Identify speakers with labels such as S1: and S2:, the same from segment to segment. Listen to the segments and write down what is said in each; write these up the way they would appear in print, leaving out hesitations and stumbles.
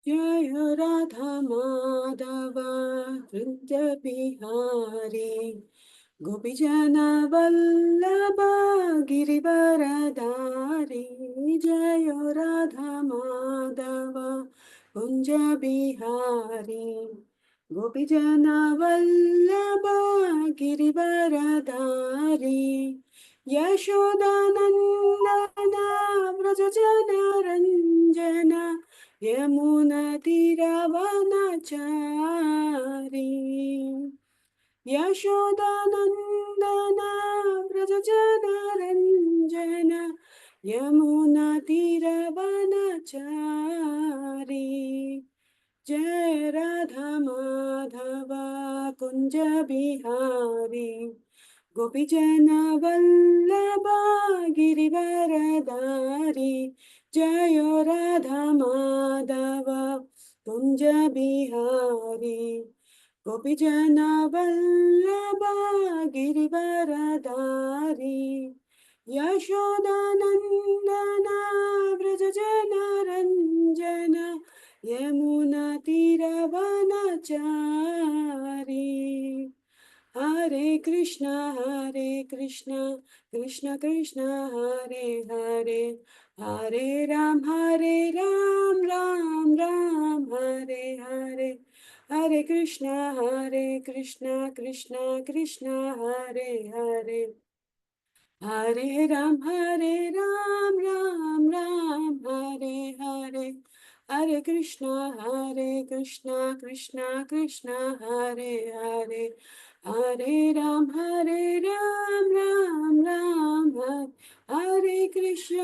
S1: जय राधा माधव वृंद बिहारी गोपीजन वल्लभ गिरिवरधारी। जय राधा माधव कुंज बिहारी गोपीजन वल्लभ गिरिवरधारी। यशोदानंदन व्रज जन रंजन यमुनतीरवनचारी। यशोदानंदन व्रज जन रंजन यमुनतीरवनचारी। जय राधा माधव कुंज बिहारी गोपीजन वल्लभ गिरिवरधारी। जय राधा माधव कुंज बिहारी गोपीजन वल्लभ गिरिवरधारी। यशोदानंदन व्रज जन रंजन यमुनतीरवनचारी। हरे कृष्ण कृष्ण कृष्ण हरे हरे, हरे राम राम राम हरे हरे। हरे कृष्ण कृष्ण कृष्ण हरे हरे, हरे राम राम राम हरे हरे। हरे कृष्ण कृष्ण कृष्ण हरे हरे, हरे राम राम राम हरे कृष्ण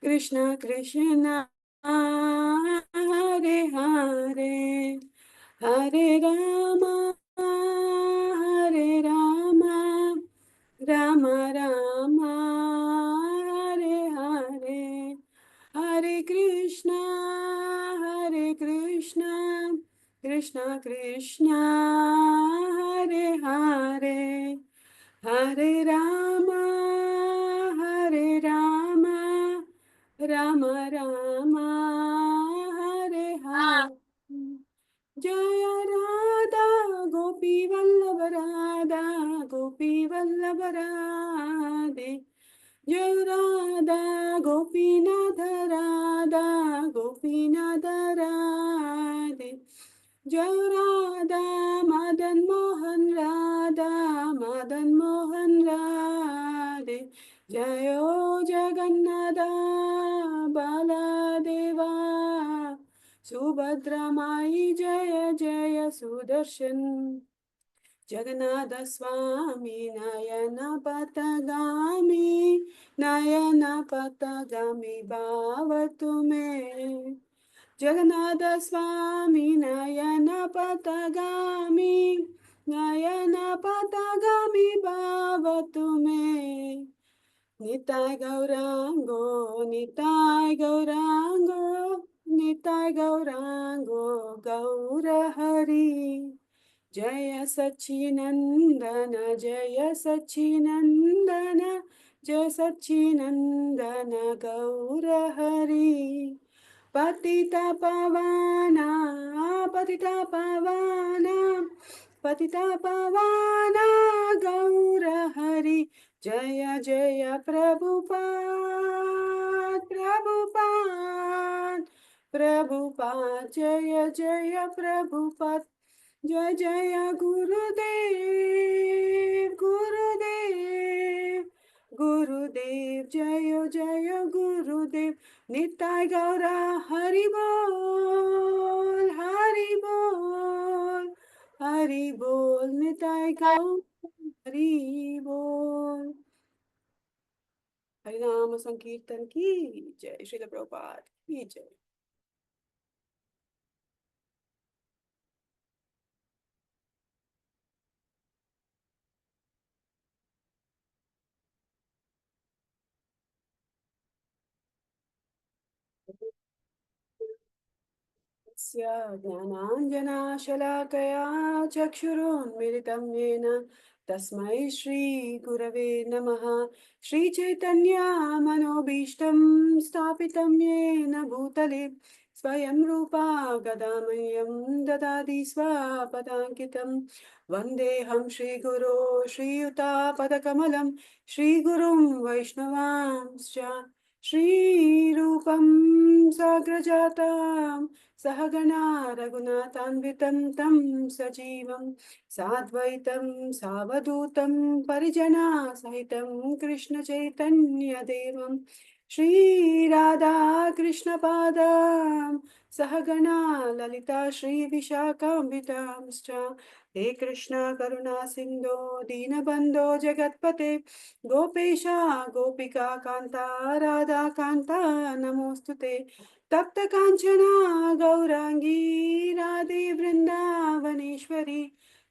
S1: कृष्ण कृष्ण हरे हरे, हरे राम राम राम हरे हरे। हरे कृष्ण कृष्ण कृष्ण हरे हरे, हरे राम राम राम हरे हरे। जय राधा गोपी वल्लभ राधा गोपी वल्लभ राधे। जय राधा गोपीनाथ राधा गोपीनाथ राधे। जय राधा मदन मोहन राधा मदन मोहन राधे। जय जगन्नाथ बालादेवा सुभद्रा माई जय जय सुदर्शन। जगन्नाथ स्वामी नयन पथगामी नयन पथगामी भाव तुम्हें। जगन्नाथ स्वामी नयन पथगामी नयन पथगामी भाव तुम्हें। निताय गौरांगो निताय गौरांगो निताय गौरांगो गौर हरि। जय सच्चिनंदन जय सच्चिनंदन जय सच्चिनंदन गौर हरि। पतिता पावना पतिता पावना पतिता पावना गौर हरि। जय जय प्रभुपाद प्रभुपाद प्रभुपाद जय जय प्रभुपाद जय जय गुरुदेव गुरुदेव गुरुदेव जय जय गुरुदेव निताय गौरा हरि बोल हरि बोल हरि बोल निताय गौरा हरि बोल। हरिनाम संकीर्तन की जय। श्रील प्रभुपाद की जय। तस्य ज्ञानाञ्जनाशलाकया चक्षुरुन्मिलितं येन तस्मै श्रीगुरवे नमः। श्रीचैतन्यमनोभीष्टं स्थापितं येन भूतले स्वयं रूपा गदामह्यं ददाति स्वपदाङ्कितं। वन्देऽहं श्रीगुरो श्रीयुतापदकमलं श्रीगुरुं वैष्णवांश्च श्रीरूपं साग्रजातं सहगणा रघुनाथान्वितं तं सजीवं साद्वैतं सावधूतं परिजना सहितं कृष्णचैतन्यदेवं श्रीराधा कृष्णपादां सहगणा ललिता श्रीविशाखान्वितांश्च हे कृष्ण करुणा सिन्धो दीनबन्धो जगत्पते गोपेशा गोपिका कान्ता राधा कान्ता नमोऽस्तुते तप्त काञ्चना गौराङ्गी राधे वृन्दावनेश्वरी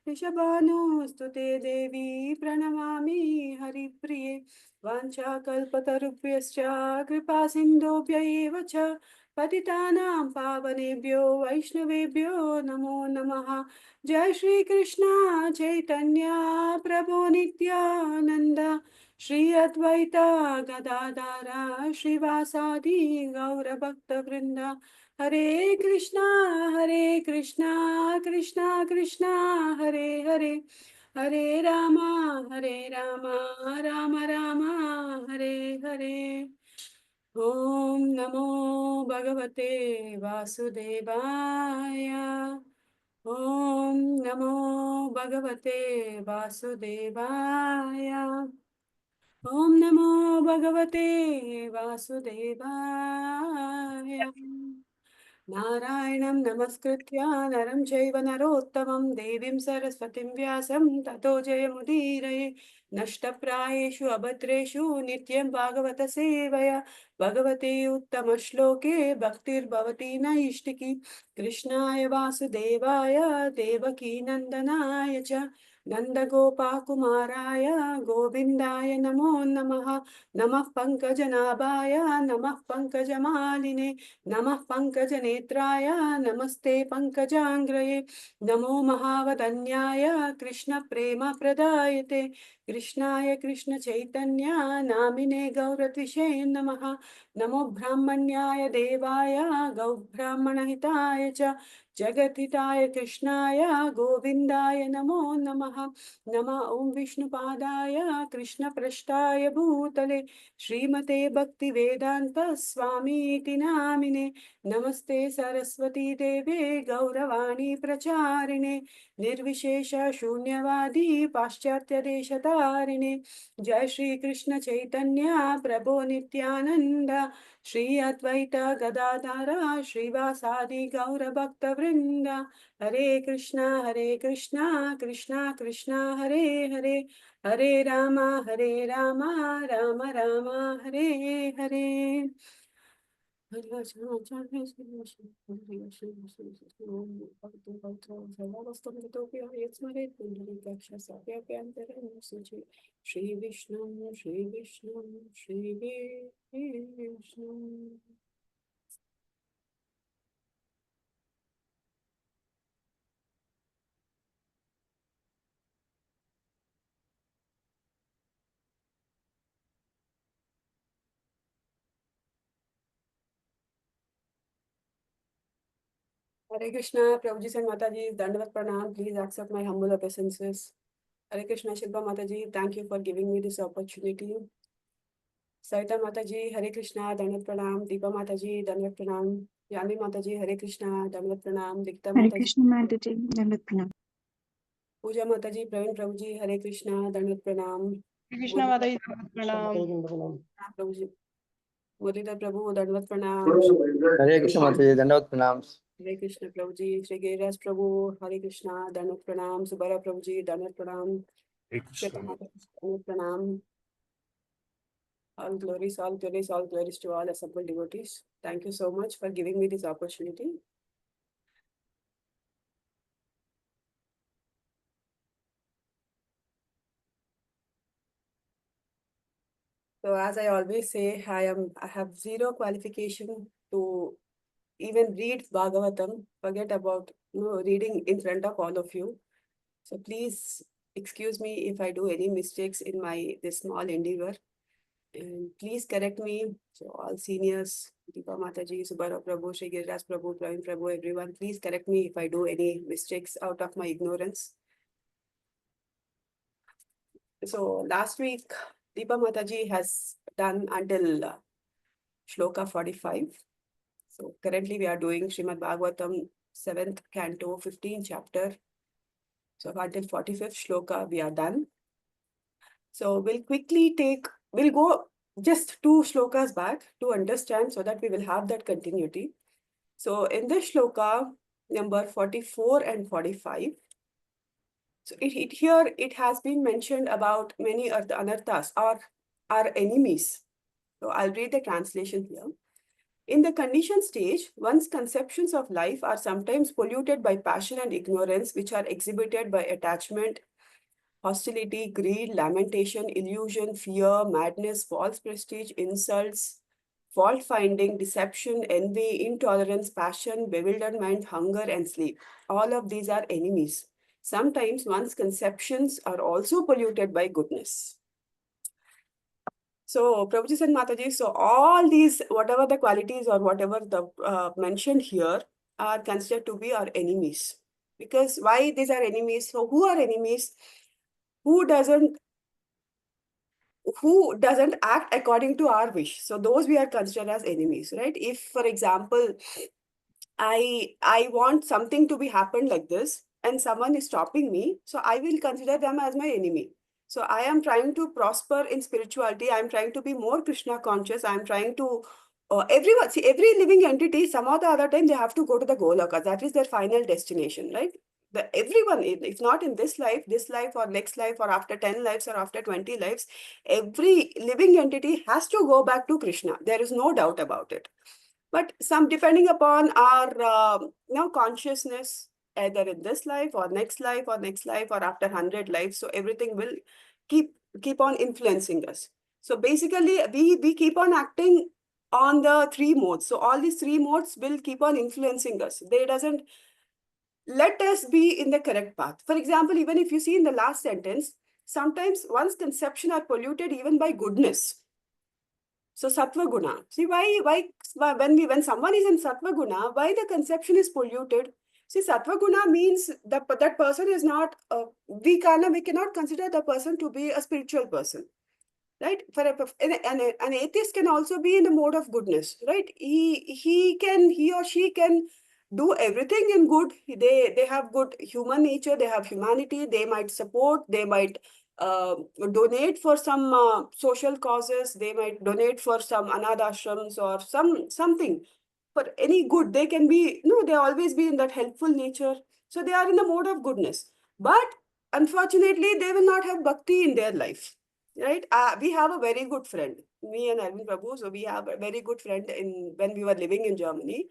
S1: वृषभानुस्तुते देवी प्रणमामि हरिप्रिये वाञ्छाकल्पतरुभ्यश्च कृपा सिन्धुभ्य एव च पतितानां पावनेभ्यो वैष्णवेभ्यो नमो नमः। जय श्री कृष्ण चैतन्य प्रभु नित्यानंद श्री अद्वैता गदाधर श्रीवासादि गौर भक्त वृंद। हरे कृष्णा कृष्णा कृष्णा हरे हरे हरे राम राम राम हरे हरे। ओम नमो भगवते वासुदेवाय। ओम नमो भगवते वासुदेवाय। ओम नमो भगवते वासुदेवाय। नारायणं नमस्कृत्य नरं चैव नरोत्तमं देवीं सरस्वतीं व्यासं ततो जयमुदीरये। नष्टप्रायेषु अभद्रेषु नित्यं भागवत सेवया भगवते उत्तमश्लोके भक्तिर्भवति नैष्टिकी। कृष्णाय वासुदेवाय देवकी नन्दनाय च नन्दगोपाकुमाराय गोविन्दाय नमो नमः। नमः पङ्कजनाभाय नमः पङ्कजमालिने नमः पङ्कजनेत्राय नमस्ते पङ्कजाङ्ग्रये। नमो महावदन्याय कृष्णप्रेमप्रदायते कृष्णाय कृष्णचैतन्य नामिने गौरत्विषे नमः। नमो ब्राह्मण्याय देवाय गौब्राह्मणहिताय च जगद्धिताय कृष्णाय गोविन्दाय नमो नमः। नमः ॐ विष्णुपादाय कृष्णपृष्ठाय भूतले श्रीमते भक्तिवेदान्त स्वामीति नामिने। नमस्ते सरस्वती देवे गौरवाणी प्रचारिणे निर्विशेष शून्यवादी पाश्चात्य देशतारिणे। जय श्री कृष्ण चैतन्य प्रभो नित्यानंद श्री अद्वैत गदाधर श्रीवासादि गौर भक्त वृंद। हरे Krishna Krishna Krishna Hare Hare Hare Ram Ram Ram Hare Hare. Shri Vishnu Shri Vishnu Shri Vishnu. Hare Krishna, Prabhuji and Mataji, Dandavat Pranam, please accept my humble obeisances. Hare Krishna, Shilpa Mataji, thank you for giving me this opportunity. Savita Mataji, Hare Krishna, Dandavat Pranam. Deepa Mataji, Dandavat Pranam. Yani Mataji, Hare Krishna, Dandavat Pranam. Dikta
S2: Hare
S1: Mataji,
S2: Krishna Mataji, Dandavat Pranam.
S1: Pooja Mataji, Praveen Prabhuji, Hare Krishna, Dandavat Pranam.
S3: Krishna Mataji, Pranam.
S1: Prabhuji, Muralidhar Prabhu, Dandavat Pranam.
S4: Hare Krishna Mataji, Dandavat Pranam.
S1: Hare Krishna Prabhuji, Shri Giriraj Prabhu, Hare Krishna, Dandavat Pranam. Subara Prabhuji, Dandavat Pranam. Shweta Mataji, Dandavat Pranam. All glories, all glories, all glories to all assembled devotees. Thank you so much for giving me this opportunity. So as I always say, I have zero qualification to even read Bhagavatam. Forget about reading in front of all of you. So please excuse me if I do any mistakes in this small endeavor. And please correct me. So all seniors, Deepa Mataji, Subara Prabhu, Shri Giriraj Prabhu, Praveen Prabhu, everyone, please correct me if I do any mistakes out of my ignorance. So last week, Deepa Mataji has done until Shloka 45. So currently we are doing Srimad Bhagavatam 7th canto, 15th chapter. So until 45th shloka we are done. So we'll go just 2 shlokas back to understand so that we will have that continuity. So in this shloka number 44 and 45, so here it has been mentioned about many of the anarthas or our enemies. So I'll read the translation here. In the conditioned stage, one's conceptions of life are sometimes polluted by passion and ignorance, which are exhibited by attachment, hostility, greed, lamentation, illusion, fear, madness, false prestige, insults, fault-finding, deception, envy, intolerance, passion, bewilderment, hunger, and sleep. All of these are enemies. Sometimes one's conceptions are also polluted by goodness. So, Prabhuji and Mataji, so all these, whatever the qualities or whatever the mentioned here are considered to be our enemies. Because why these are enemies? So, who are enemies? Who doesn't act according to our wish? So, those we are considered as enemies, right? If, for example, I want something to be happen like this, and someone is stopping me, so I will consider them as my enemy. So I am trying to prosper in spirituality. I'm trying to be more Krishna conscious. I'm trying to every living entity, some or the other time, they have to go to the Goloka. That is their final destination, right? Everyone, if not in this life or next life or after 10 lives or after 20 lives, every living entity has to go back to Krishna. There is no doubt about it. But some, depending upon our consciousness, either in this life or next life or next life or after 100 lives, so everything will keep on influencing us. So basically, we keep on acting on the 3 modes. So all these 3 modes will keep on influencing us. They doesn't let us be in the correct path. For example, even if you see in the last sentence, sometimes one's conception are polluted even by goodness. So sattva guna. See why when someone is in sattva guna, why the conception is polluted? See, sattva guna means that person is not. We cannot consider the person to be a spiritual person, right? For an atheist can also be in the mode of goodness, right? He or she can do everything in good. They have good human nature. They have humanity. They might support. They might donate for some social causes. They might donate for some anadh ashrams or something for any good. They can be, they always be in that helpful nature. So they are in the mode of goodness. But unfortunately, they will not have bhakti in their life, right? We have a very good friend, me and Arvind Prabhu. So we have a very good friend when we were living in Germany.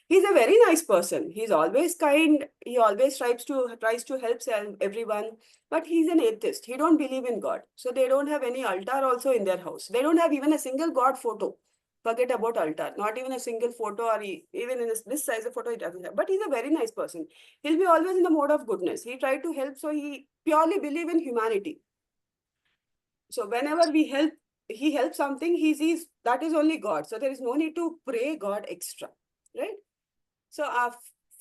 S1: He's a very nice person. He's always kind. He always tries to help everyone. But he's an atheist. He don't believe in God. So they don't have any altar also in their house. They don't have even a single God photo. Forget about altar. Not even a single photo, or even in this size of photo he doesn't have. But he's a very nice person. He'll be always in the mode of goodness. He tried to help. So he purely believe in humanity. So whenever he helps something, he sees that is only God. So there is no need to pray God extra, right? So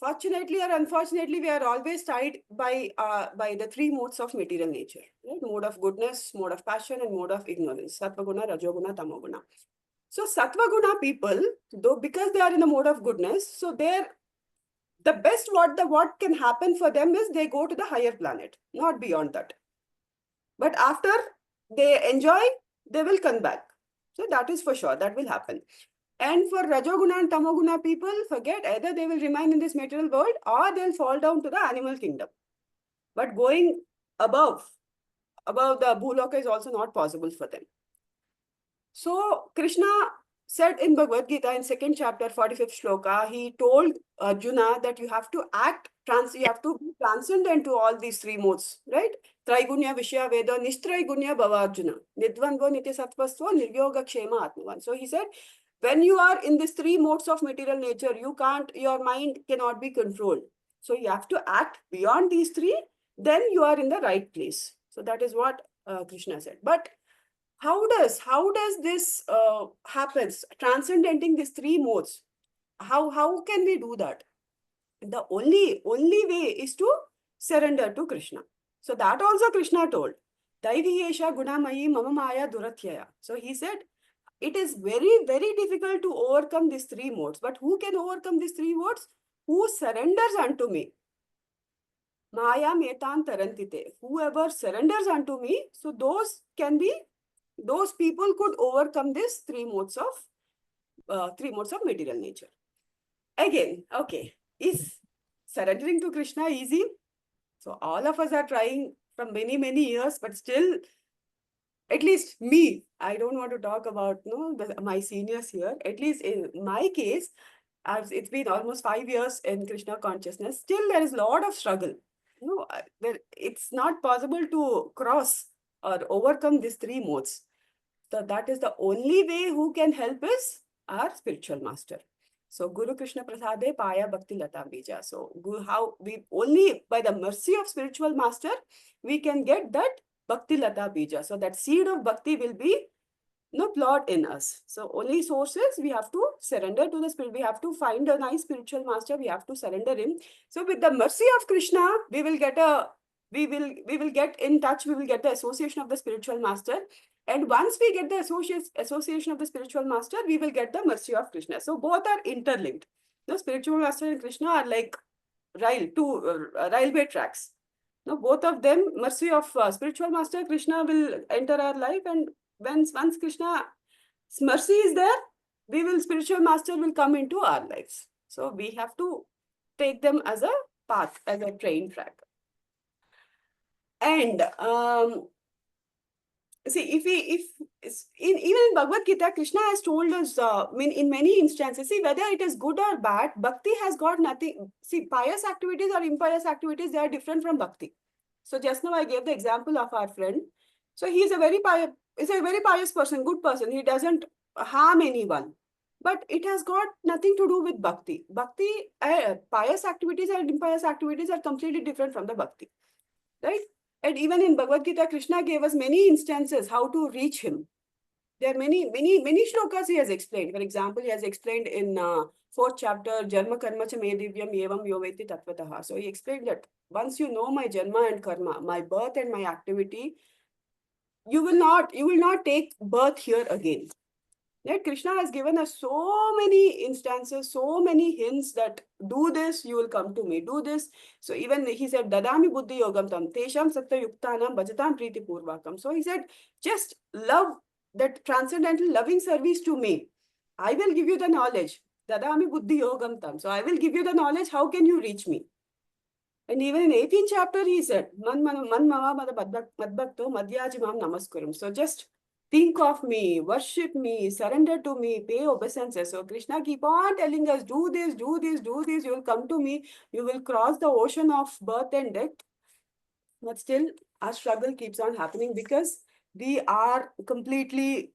S1: fortunately or unfortunately, we are always tied by the three modes of material nature, right? Mode of goodness, mode of passion, and mode of ignorance. Sattva guna, rajoguna, tamoguna. So sattva guna people, though because they are in the mode of goodness, so they're the best what can happen for them is they go to the higher planet, not beyond that. But after they enjoy, they will come back. So that is for sure, that will happen. And for Rajoguna and Tamoguna people, forget, either they will remain in this material world or they'll fall down to the animal kingdom. But going above the Bhuloka is also not possible for them. So Krishna said in Bhagavad Gita in 2nd chapter, 45th shloka, he told Arjuna that you have to you have to be transcendent to all these three modes, right? Traigunya Vishya Veda Nishtraigunya Bhava Arjuna. Nidvanvo Nitya Sattvastvo Niryoga Kshema Atmavan. So he said, when you are in these three modes of material nature, your mind cannot be controlled. So you have to act beyond these three, then you are in the right place. So that is what Krishna said. But how does this happens, transcendenting these three modes? How can we do that? The only way is to surrender to Krishna. So that also Krishna told. Daiviyesha gunamayi mama maya duratyaya. So he said, it is very, very difficult to overcome these three modes. But who can overcome these three modes? Who surrenders unto me? Maya metan tarantite. Whoever surrenders unto me, so those people could overcome these three modes of material nature. Again, okay, is surrendering to Krishna easy? So all of us are trying from many, many years, but still, at least me, I don't want to talk about my seniors here. At least in my case, it's been almost 5 years in Krishna consciousness. Still, there is a lot of struggle. It's not possible to cross or overcome these three modes. So that is the only way who can help is our spiritual master. So Guru Krishna Prasade Paya Bhakti Lata Bija. So how we only by the mercy of spiritual master, we can get that Bhakti Lata Bija. So that seed of bhakti will be plot in us. So only sources, we have to surrender to the spirit. We have to find a nice spiritual master. We have to surrender him. So with the mercy of Krishna, we will get in touch. We will get the association of the spiritual master. And once we get the association of the spiritual master, we will get the mercy of Krishna. So both are interlinked. The spiritual master and Krishna are like railway tracks. Now, both of them, mercy of spiritual master, Krishna will enter our life, and once Krishna's mercy is there, spiritual master will come into our lives. So we have to take them as a path, as a train track. And see, even in Bhagavad Gita, Krishna has told us in many instances, see, whether it is good or bad, bhakti has got nothing. See, pious activities or impious activities, they are different from bhakti. So just now I gave the example of our friend. So he is a very pious person, good person. He doesn't harm anyone. But it has got nothing to do with bhakti. Bhakti, pious activities and impious activities are completely different from the bhakti. Right? And even in Bhagavad Gita, Krishna gave us many instances how to reach him. There are many shlokas he has explained. For example, he has explained in 4th chapter, Janma Karma Cha Me Divyam Evam Yoveti Tattvataha. So he explained that once you know my Janma and Karma, my birth and my activity, you will not take birth here again. Right? Krishna has given us so many instances, so many hints that do this, you will come to me, do this. So even he said, Dadami Buddhi Yogam Tam, Tesham Satya Yuktanam Bhajatam Priti Purvakam. So he said, just love that transcendental loving service to me. I will give you the knowledge. Dadami Buddhi Yogam Tam. So I will give you the knowledge. How can you reach me? And even in 18th chapter, he said, Man Mama Mada Madbhakto Madhyajimam Namaskuram. So just think of me, worship me, surrender to me, pay obeisances. So Krishna keep on telling us, do this, do this, do this. You will come to me. You will cross the ocean of birth and death. But still, our struggle keeps on happening because we are completely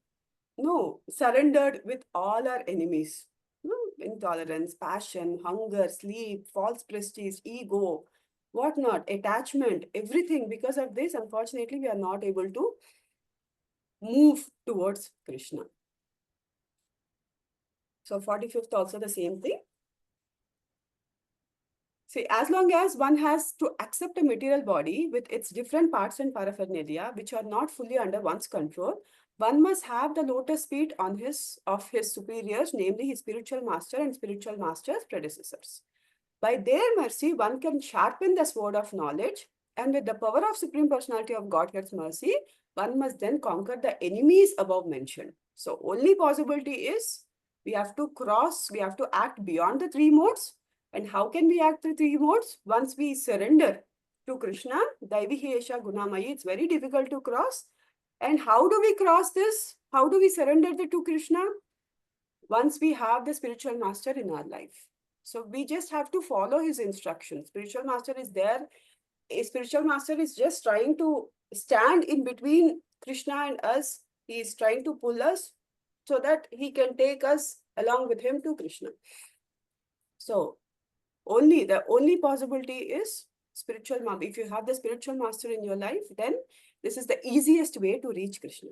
S1: surrendered with all our enemies. Intolerance, passion, hunger, sleep, false prestige, ego, whatnot, attachment, everything. Because of this, unfortunately, we are not able to move towards Krishna. So 45th also the same thing. See, as long as one has to accept a material body with its different parts and paraphernalia, which are not fully under one's control, one must have the lotus feet on of his superiors, namely his spiritual master and spiritual master's predecessors. By their mercy, one can sharpen the sword of knowledge, and with the power of Supreme Personality of Godhead's mercy, one must then conquer the enemies above mentioned. So, only possibility is we have to act beyond the three modes. And how can we act the three modes? Once we surrender to Krishna, Daivi Esha Gunamayi, it's very difficult to cross. And how do we cross this? How do we surrender to Krishna? Once we have the spiritual master in our life. So we just have to follow his instructions. Spiritual master is there. A spiritual master is just trying to stand in between Krishna and us. He is trying to pull us so that he can take us along with him to Krishna. So the only possibility is spiritual master. If you have the spiritual master in your life, then this is the easiest way to reach Krishna.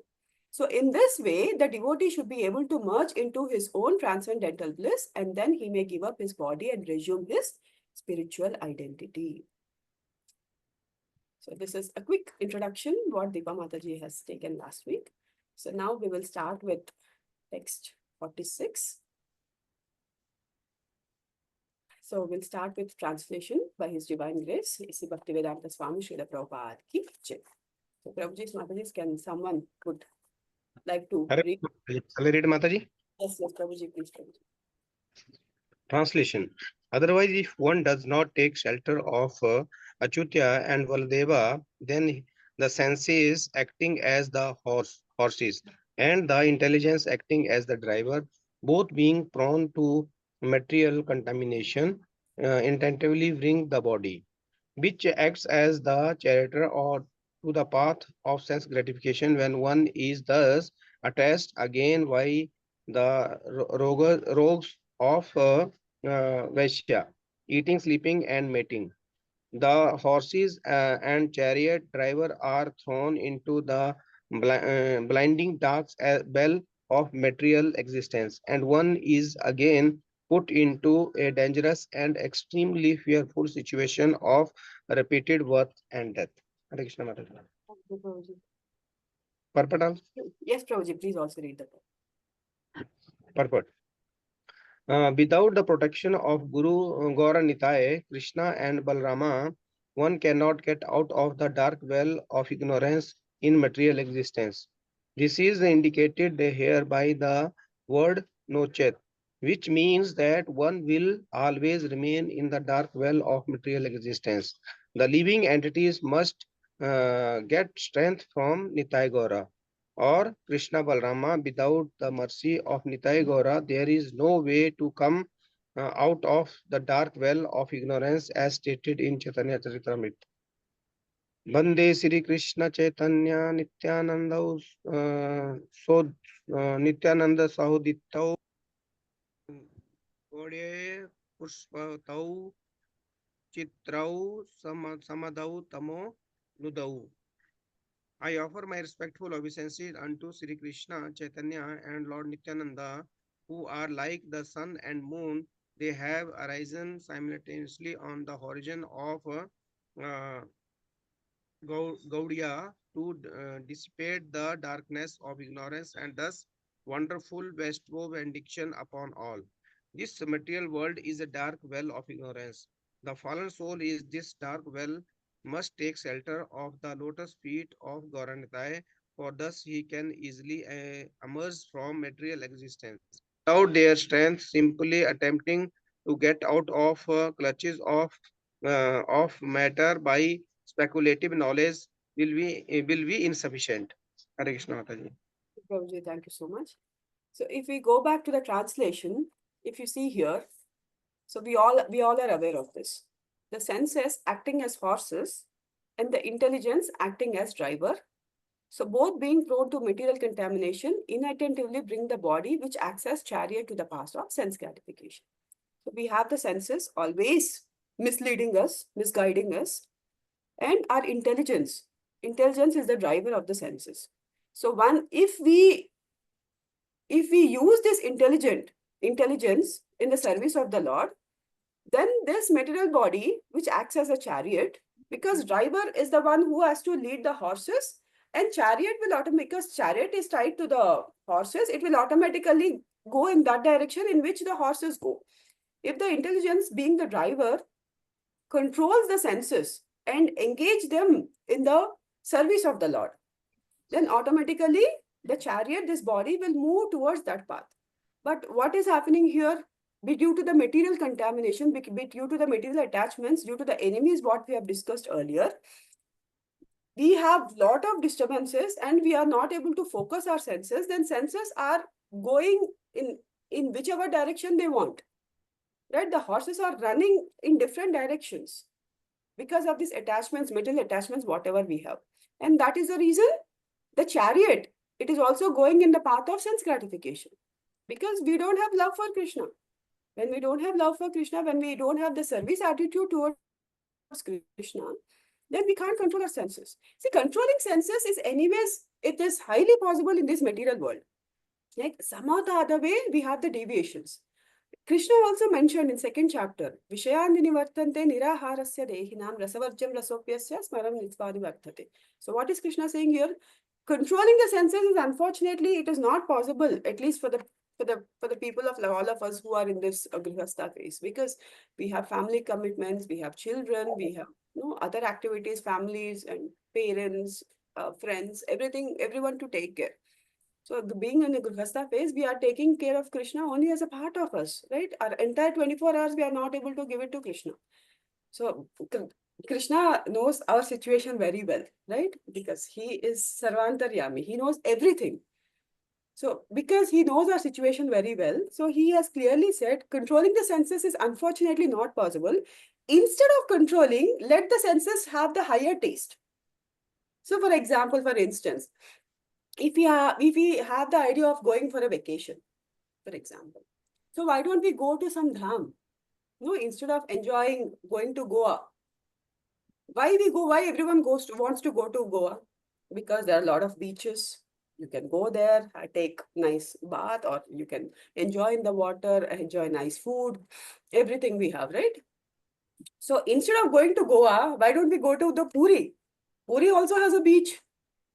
S1: So in this way, the devotee should be able to merge into his own transcendental bliss, and then he may give up his body and resume his spiritual identity. So this is a quick introduction what Deepa Mataji has taken last week. So now we will start with text 46. So we'll start with translation by His Divine Grace, A.C. Bhaktivedanta Swami Srila Prabhupada ki jai. So Prabhuji, Mataji, can someone would like to read?
S2: Shall I read, Mataji?
S1: Yes, Prabhuji, please, Prabhuji.
S2: Translation. Otherwise, if one does not take shelter of Achyuta and Valadeva, then the senses acting as the horses and the intelligence acting as the driver, both being prone to material contamination, intentively bring the body, which acts as the charioteer or to the path of sense gratification. When one is thus attached again by the rogues of Vaishya, eating, sleeping, and mating, the horses and chariot driver are thrown into the blinding dark bell of material existence, and one is again put into a dangerous and extremely fearful situation of repeated birth and death. Hare Krishna, Mataji. Purport?
S1: Yes, Prabhuji, please also read the book.
S2: Purport. Without the protection of Guru Gaura Nitai, Krishna and Balarama, one cannot get out of the dark well of ignorance in material existence. This is indicated here by the word nochet, which means that one will always remain in the dark well of material existence. The living entities must get strength from Nitai Gaura or Krishna Balarama. Without the mercy of Nitai Gaura, there is no way to come out of the dark well of ignorance as stated in Chaitanya Charitamrita. Bande Sri Krishna Chaitanya Nityananda Nityananda Sahuditau Gode Pushpatau Chitrau Samadau Tamo Nudau. I offer my respectful obeisances unto Sri Krishna Chaitanya and Lord Nityananda, who are like the sun and moon. They have arisen simultaneously on the horizon of Gaudiya to dissipate the darkness of ignorance and thus wonderful bestow benediction upon all. This material world is a dark well of ignorance. The fallen soul is this dark well, must take shelter of the lotus feet of Gauranitai, for thus he can easily emerge from material existence. Without their strength, simply attempting to get out of clutches of matter by speculative knowledge will be insufficient. Hare Krishna, Mataji.
S1: Prabhuji, thank you so much. So if we go back to the translation, if you see here, so we all are aware of this. The senses acting as horses and the intelligence acting as driver. So both being prone to material contamination, inattentively bring the body which acts as chariot to the path of sense gratification. So we have the senses always misleading us, misguiding us, and our intelligence. Intelligence is the driver of the senses. So if we use this intelligence in the service of the Lord, Then this material body, which acts as a chariot, because driver is the one who has to lead the horses, and chariot will automatically, because chariot is tied to the horses, it will automatically go in that direction in which the horses go. If the intelligence, being the driver, controls the senses and engage them in the service of the Lord, then automatically the chariot, this body, will move towards that path. But what is happening here? Be due to the material contamination, be due to the material attachments, due to the enemies, what we have discussed earlier, we have lot of disturbances and we are not able to focus our senses, then senses are going in whichever direction they want. Right? The horses are running in different directions because of these attachments, material attachments, whatever we have. And that is the reason the chariot, it is also going in the path of sense gratification, because we don't have love for Krishna. When we don't have love for Krishna, when we don't have the service attitude towards Krishna, then we can't control our senses. See, controlling senses is anyways, it is highly possible in this material world. Like some or the other way, we have the deviations. Krishna also mentioned in second chapter, Vishayan nivartante niraharasya dehinam rasavarjam rasopyasya smaram nitvadi vartate. So what is Krishna saying here? Controlling the senses is, unfortunately, it is not possible, at least for the people of all of us who are in this grihastha phase, because we have family commitments, we have children, we have other activities, families and parents, friends, everyone to take care. So being in the grihastha phase, we are taking care of Krishna only as a part of us, right? Our entire 24 hours, we are not able to give it to Krishna. So Krishna knows our situation very well, right? Because he is Sarvantaryami. He knows everything. So because he knows our situation very well, so he has clearly said controlling the senses is unfortunately not possible. Instead of controlling, let the senses have the higher taste. So for example, for instance, if we have the idea of going for a vacation, for example, so why don't we go to some dham? No, instead of going to Goa. Why everyone wants to go to Goa? Because there are a lot of beaches. You can go there, take nice bath, or you can enjoy in the water, enjoy nice food, everything we have, right? So instead of going to Goa, why don't we go to the Puri? Puri also has a beach.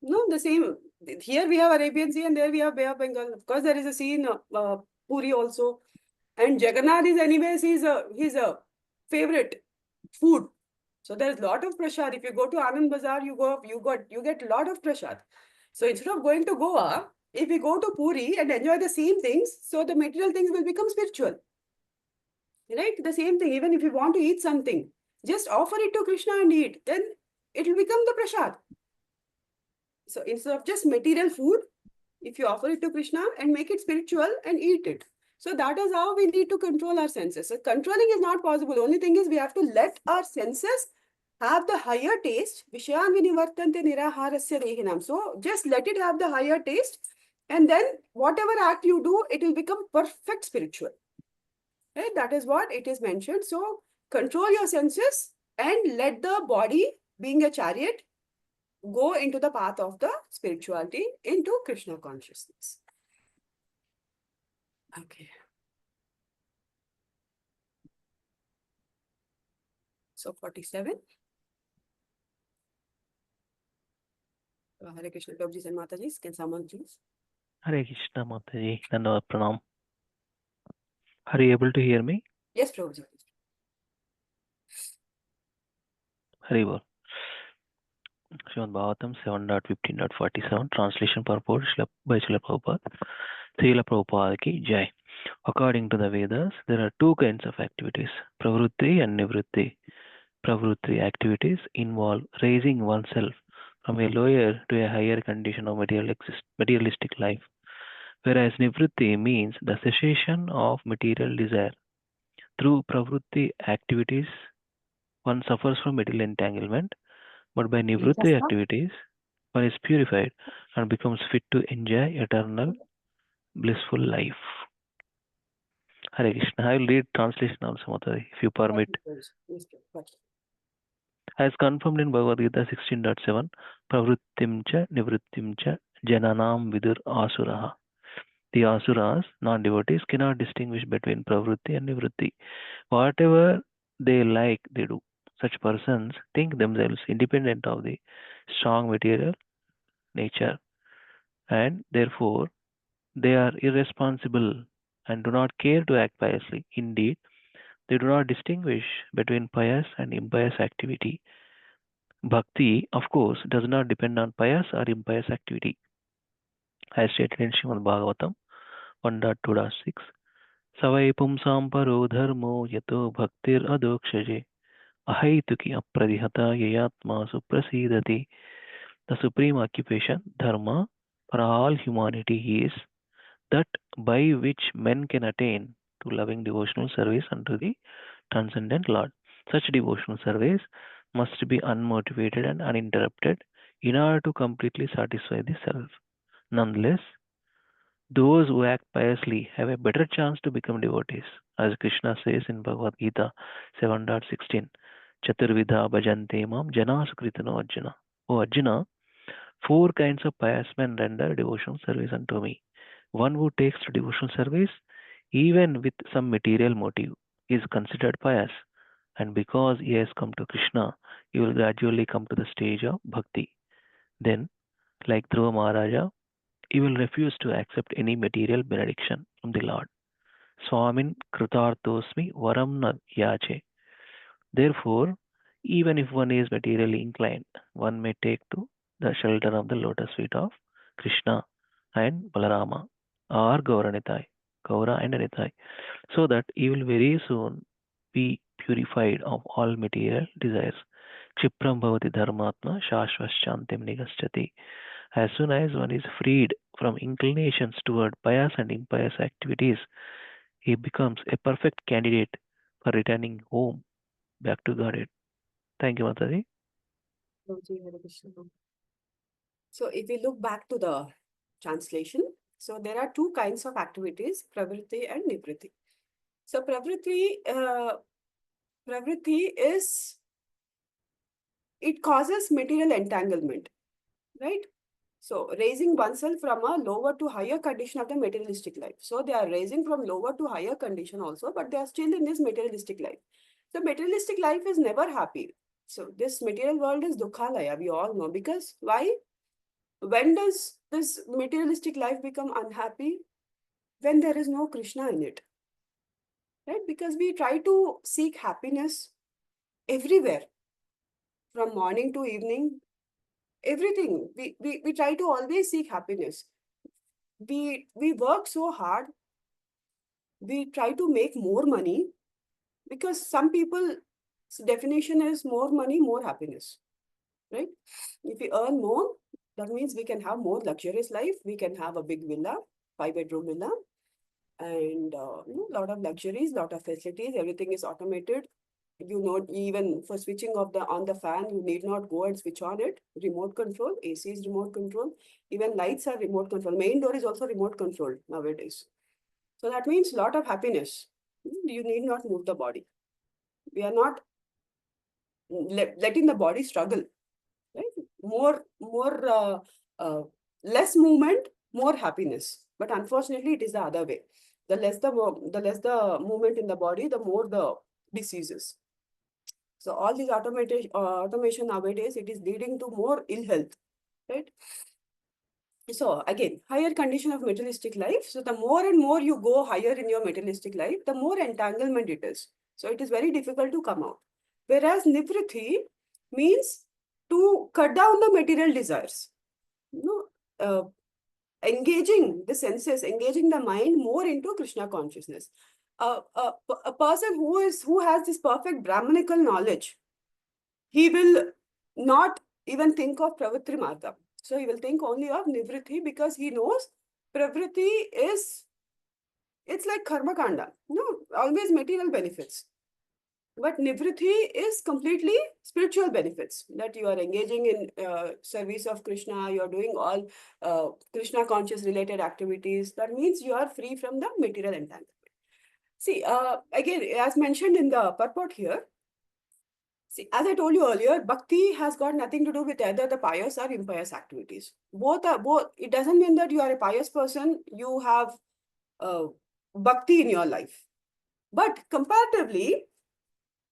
S1: No, the same. Here we have Arabian Sea and there we have Bay of Bengal. Of course, there is a sea in Puri also. And Jagannath is anyways his favorite food. So there's a lot of prasad. If you go to Anand Bazaar, you get a lot of prasad. So instead of going to Goa, if we go to Puri and enjoy the same things, so the material things will become spiritual. Right? The same thing. Even if you want to eat something, just offer it to Krishna and eat. Then it will become the prasad. So instead of just material food, if you offer it to Krishna and make it spiritual and eat it. So that is how we need to control our senses. So controlling is not possible. Only thing is we have to let our senses have the higher taste. Vishayan vinivartante niraharasya dehinam. So just let it have the higher taste. And then whatever act you do, it will become perfect spiritual. Right? That is what it is mentioned. So control your senses and let the body, being a chariot, go into the path of the spirituality, into Krishna consciousness. Okay. So 47. Hare Krishna, Prabhuji and Mataji, can someone please?
S5: Hare Krishna Mataji, Dandavad Pranam. Are you able to hear me?
S1: Yes, Prabhuji.
S5: Hare Bol. Srimad Bhagavatam 7.15.47. Translation purport by Srila Prabhupada. Srila Prabhupada ki Jai. According to the Vedas, there are two kinds of activities, pravrutti and nivrutti. Pravrutti activities involve raising oneself from a lower to a higher condition of materialistic life, whereas nivrutti means the cessation of material desire. Through pravrutti activities, one suffers from material entanglement, but by nivrutti activities, one is purified and becomes fit to enjoy eternal blissful life. Hare Krishna. I will read translation also, Mataji, if you permit. As confirmed in Bhagavad Gita 16.7, pravrittim cha nivrittim cha jananam vidur asuraha. The asuras, non-devotees, cannot distinguish between pravritti and nivritti. Whatever they like, they do. Such persons think themselves independent of the strong material nature, and therefore they are irresponsible and do not care to act piously. Indeed, they do not distinguish between pious and impious activity. Bhakti, of course, does not depend on pious or impious activity, as stated in Srimad Bhagavatam 1.2.6. Savai pumsam paro dharmo yato bhaktir adokshage ahaituki apradihata yayatma suprasidati. The supreme occupation, dharma, for all humanity is that by which men can attain to loving devotional service unto the transcendent Lord. Such devotional service must be unmotivated and uninterrupted in order to completely satisfy the self. Nonetheless, those who act piously have a better chance to become devotees, as Krishna says in Bhagavad Gita 7.16. Chaturvidha bhajante mam jana sukritano Arjuna. O Arjuna, four kinds of pious men render devotional service unto me. One who takes to devotional service, even with some material motive, is considered pious, and because he has come to Krishna, he will gradually come to the stage of bhakti. Then, like Dhruva Maharaja, he will refuse to accept any material benediction from the Lord. Swamin Kritarthosmi Varam na yache. Therefore, even if one is materially inclined, one may take to the shelter of the lotus feet of Krishna and Balarama or Gaura and Nitai, so that he will very soon be purified of all material desires. Kshipram bhavati dharmatma shashvaschantim nigaschati. As soon as one is freed from inclinations toward pious and impious activities, he becomes a perfect candidate for returning home back to Godhead. Thank you, Mataji.
S1: So if we look back to the translation, so there are two kinds of activities, pravritti and nivritti. So pravritti is, it causes material entanglement, right? So raising oneself from a lower to higher condition of the materialistic life. So they are raising from lower to higher condition also, but they are still in this materialistic life. So materialistic life is never happy. So this material world is dukhalaya, we all know. Because why? When does this materialistic life become unhappy? When there is no Krishna in it. Right? Because we try to seek happiness everywhere. From morning to evening, everything. We try to always seek happiness. We work so hard. We try to make more money, because some people's definition is more money, more happiness, right? If we earn more, that means we can have more luxurious life. We can have a big villa, 5-bedroom villa, and lot of luxuries, lot of facilities. Everything is automated. You know, even for switching off on the fan, you need not go and switch on it. Remote control, AC is remote control. Even lights are remote control. Main door is also remote control nowadays. So that means lot of happiness. You need not move the body. We are not letting the body struggle, right? Less movement, more happiness. But unfortunately, it is the other way. The less the movement in the body, the more the diseases. So all these automation nowadays, it is leading to more ill health, right? So again, higher condition of materialistic life. So the more and more you go higher in your materialistic life, the more entanglement it is. So it is very difficult to come out. Whereas nivritti means to cut down the material desires. Engaging the senses, engaging the mind more into Krishna consciousness. A person who has this perfect Brahmanical knowledge, he will not even think of pravritti marga. So he will think only of nivritti, because he knows pravritti is, it's like karma kanda, always material benefits. But nivritti is completely spiritual benefits, that you are engaging in service of Krishna, you are doing all Krishna conscious related activities. That means you are free from the material entanglement. See, again, as mentioned in the purport here, See, as I told you earlier, bhakti has got nothing to do with either the pious or impious activities. Both. It doesn't mean that you are a pious person, you have bhakti in your life. But comparatively,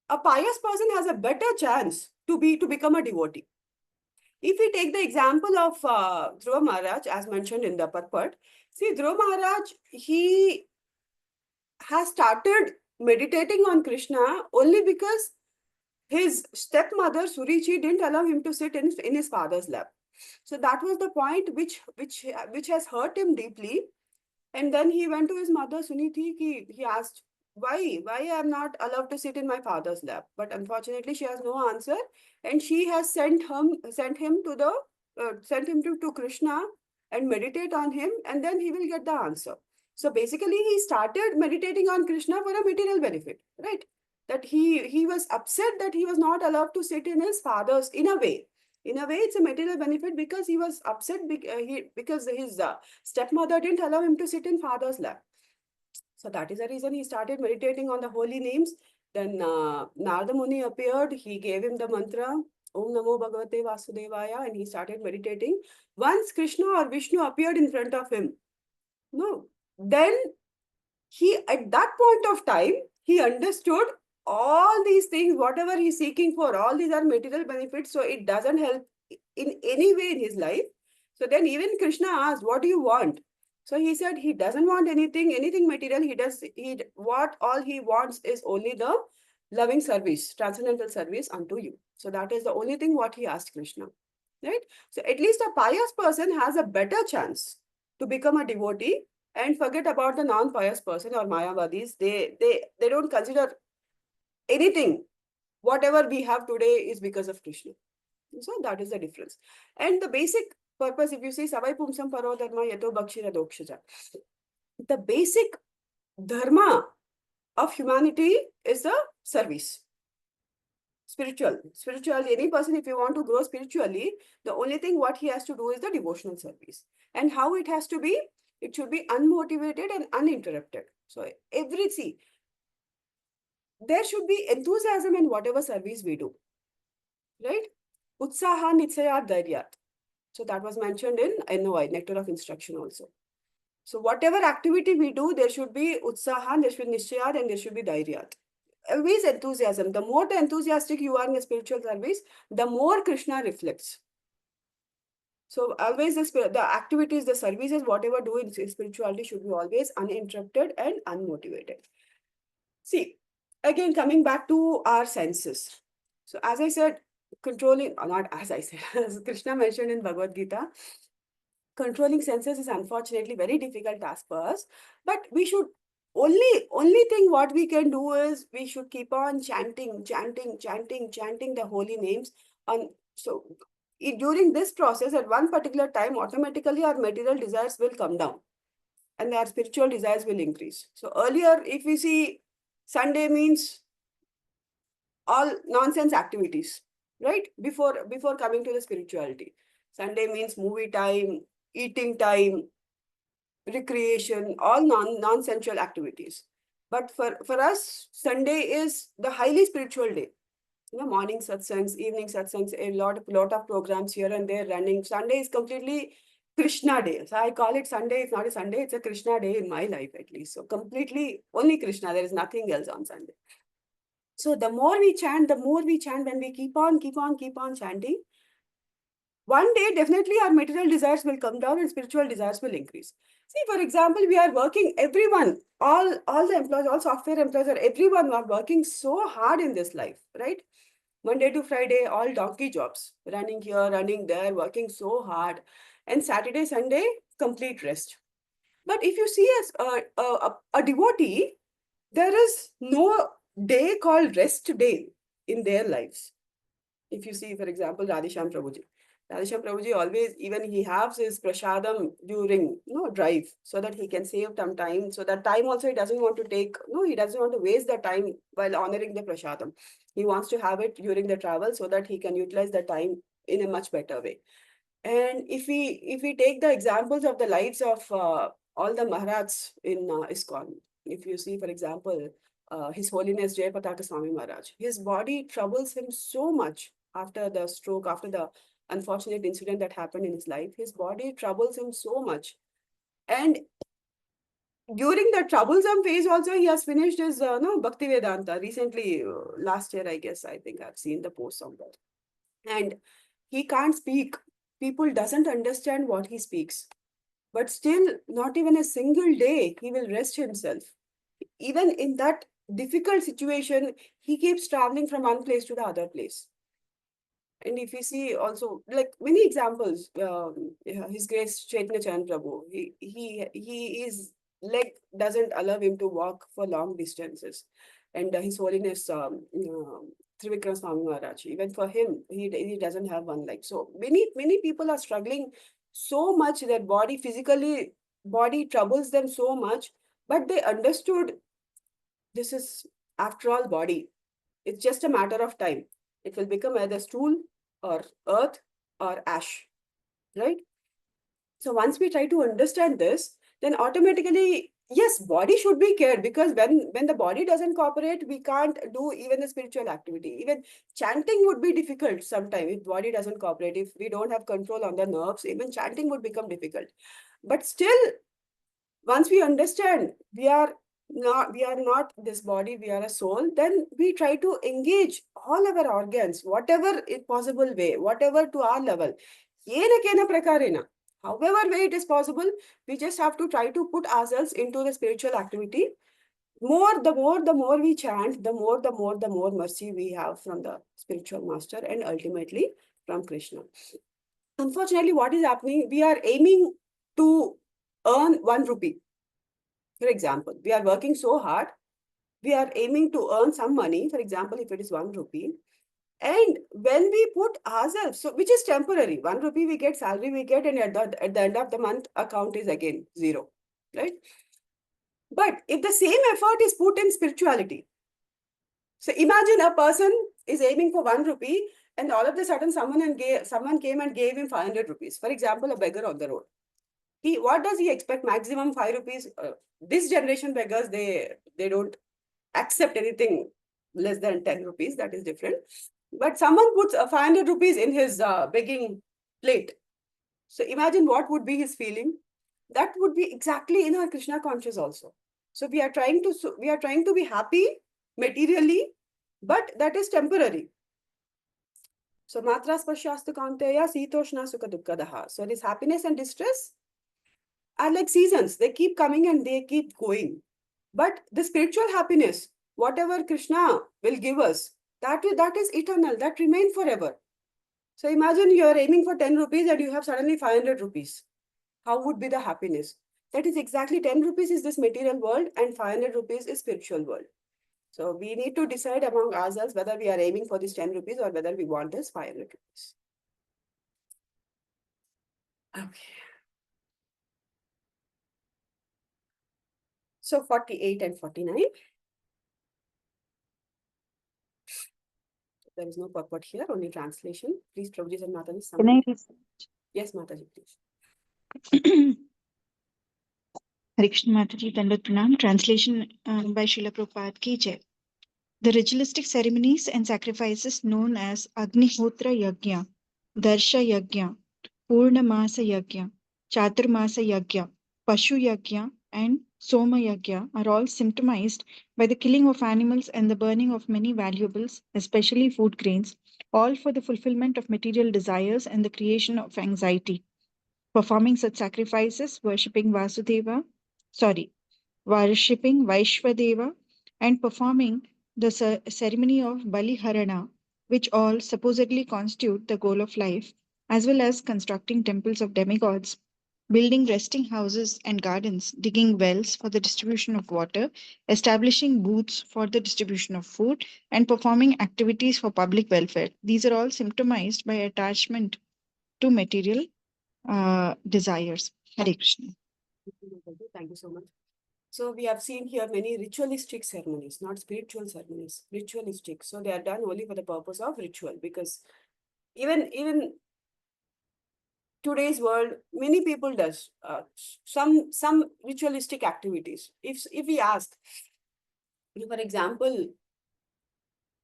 S1: a pious person has a better chance to become a devotee. If we take the example of Dhruva Maharaj, as mentioned in the purport, see, Dhruva Maharaj, he has started meditating on Krishna only because his stepmother Surichi didn't allow him to sit in his father's lap. So that was the point which has hurt him deeply. And then he went to his mother Suniti. He asked, why I am not allowed to sit in my father's lap? But unfortunately, she has no answer, and she has sent him to Krishna and meditate on him, and then he will get the answer. So basically, he started meditating on Krishna for a material benefit, right? That he was upset that he was not allowed to sit in his father's, in a way. In a way, it's a material benefit because he was upset because his stepmother didn't allow him to sit in father's lap. So that is the reason he started meditating on the holy names. Then Narada Muni appeared. He gave him the mantra, Om Namo Bhagavate Vasudevaya, and he started meditating. Once Krishna or Vishnu appeared in front of him, then at that point of time, he understood all these things, whatever he's seeking for, all these are material benefits, so it doesn't help in any way in his life. So then even Krishna asked, what do you want? So he said he doesn't want anything material. What all he wants is only the loving service, transcendental service unto you. So that is the only thing what he asked Krishna, right? So at least a pious person has a better chance to become a devotee. And forget about the non-pious person or Mayavadis. They don't consider anything. Whatever we have today is because of Krishna. So that is the difference. And the basic purpose, if you see, Savai Pumsam Paro Dharma Yato Bhakshira Dokshaja. The basic dharma of humanity is the service. Spiritual, any person, if you want to grow spiritually, the only thing what he has to do is the devotional service. And how it has to be? It should be unmotivated and uninterrupted. So there should be enthusiasm in whatever service we do, right? Utsaha nitsayat dhairyat. So that was mentioned in NOI, Nectar of Instruction also. So whatever activity we do, there should be utsaha, there should be nishayat, and there should be dhairyat. Always enthusiasm. The more enthusiastic you are in a spiritual service, the more Krishna reflects. So always the activities, the services, whatever do in spirituality should be always uninterrupted and unmotivated. See, again, coming back to our senses. So as I said, as Krishna mentioned in Bhagavad Gita, controlling senses is unfortunately very difficult task for us, but we should only thing what we can do is we should keep on chanting the holy names. So during this process, at one particular time, automatically our material desires will come down and our spiritual desires will increase. So earlier, if we see, Sunday means all nonsense activities, right? Before coming to the spirituality. Sunday means movie time, eating time, recreation, all non-sensual activities. But for us, Sunday is the highly spiritual day. Morning satsangs, evening satsangs, a lot of programs here and there running. Sunday is completely Krishna day. So I call it Sunday. It's not a Sunday, it's a Krishna day in my life at least. So completely only Krishna. There is nothing else on Sunday. So the more we chant, when we keep on chanting, one day definitely our material desires will come down and spiritual desires will increase. See, for example, we are working, everyone, all the employees, all software employees, or everyone are working so hard in this life, right? Monday to Friday, all donkey jobs, running here, running there, working so hard. And Saturday, Sunday, complete rest. But if you see as a devotee, there is no day called rest day in their lives. If you see, for example, Radheshyam Prabhuji. Radheshyam Prabhuji always, even he has his prasadam during drive, so that he can save some time. So that time also he doesn't want to take, he doesn't want to waste the time while honoring the prasadam. He wants to have it during the travel so that he can utilize the time in a much better way. And if we take the examples of the lives of all the Maharats in ISKCON, if you see, for example, His Holiness Jayapataka Swami Maharaj. His body troubles him so much after the stroke, after the unfortunate incident that happened in his life. His body troubles him so much. And during the troublesome phase also, he has finished his no, Bhakti Vedanta recently, last year, I guess. I think I've seen the post on that. And he can't speak. People doesn't understand what he speaks. But still, not even a single day, he will rest himself. Even in that difficult situation, he keeps traveling from one place to the other place. And if you see also, like many examples, His Grace Chaitanya Chan Prabhu, his leg doesn't allow him to walk for long distances. And His Holiness Trivikram Swami Maharaj, even for him, he doesn't have one leg. So many people are struggling so much, that body troubles them so much, but they understood this is, after all, body. It's just a matter of time. It will become either stool or earth or ash, right? So once we try to understand this, then automatically, yes, body should be cared, because when the body doesn't cooperate, we can't do even the spiritual activity. Even chanting would be difficult sometimes if body doesn't cooperate. If we don't have control on the nerves, even chanting would become difficult. But still, once we understand we are not this body, we are a soul, then we try to engage all our organs, whatever is possible way, whatever to our level. Yena kena prakarena. However way it is possible, we just have to try to put ourselves into the spiritual activity. The more we chant, the more mercy we have from the spiritual master, and ultimately from Krishna. Unfortunately, what is happening, we are aiming to earn 1 rupee. For example, we are working so hard, we are aiming to earn some money. For example, if it is 1 rupee, and when we put ourselves, so which is temporary, 1 rupee we get, salary we get, and at the end of the month, account is again 0, right? But if the same effort is put in spirituality, so imagine a person is aiming for 1 rupee, and all of a sudden someone came and gave him 500 rupees. For example, a beggar on the road. What does he expect? Maximum 5 rupees. This generation beggars, they don't accept anything less than 10 rupees. That is different. But someone puts 500 rupees in his begging plate. So imagine what would be his feeling. That would be exactly in our Krishna conscious also. So we are trying to be happy materially, but that is temporary. So matra spashastu kaunteya sitoshna sukha dukkadaha. So this happiness and distress are like seasons. They keep coming and they keep going. But the spiritual happiness, whatever Krishna will give us, that is eternal, that remains forever. So imagine you are aiming for 10 rupees and you have suddenly 500 rupees. How would be the happiness? That is exactly 10 rupees is this material world and 500 rupees is spiritual world. So we need to decide among ourselves whether we are aiming for this 10 rupees or whether we want this 500 rupees. Okay. So 48 and 49. There is no purport here, only translation. Please, Prabhuji and Mataji.
S3: Can I read?
S1: Yes, Mataji, please.
S6: Hare Krishna Mataji, Dandavat Pranam. Translation by Srila Prabhupada Ki Jai. The ritualistic ceremonies and sacrifices known as Agnihotra Yajna, Darsha Yajna, Purnamasa Yajna, Chaturmasa Yajna, Pashu Yajna, and Soma Yajna are all symptomized by the killing of animals and the burning of many valuables, especially food grains, all for the fulfillment of material desires and the creation of anxiety. Performing such sacrifices, worshipping Vaishvadeva, and performing the ceremony of Baliharana, which all supposedly constitute the goal of life, as well as constructing temples of demigods, building resting houses and gardens, digging wells for the distribution of water, establishing booths for the distribution of food, and performing activities for public welfare. These are all symptomized by attachment to material desires. Hare Krishna.
S1: Thank you so much. So we have seen here many ritualistic ceremonies, not spiritual ceremonies, ritualistic. So they are done only for the purpose of ritual, because even today's world, many people does some ritualistic activities. If we ask, For example,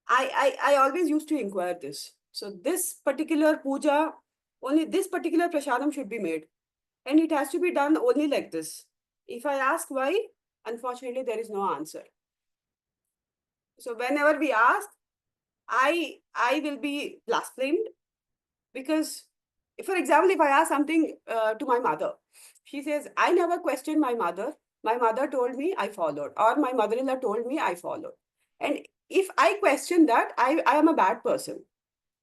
S1: I always used to inquire this. So this particular puja, only this particular prasadam should be made. And it has to be done only like this. If I ask why, unfortunately, there is no answer. So whenever we ask, I will be blasphemed because, for example, if I ask something to my mother, she says, I never questioned my mother. My mother told me, I followed, or my mother-in-law told me, I followed. And if I question that, I am a bad person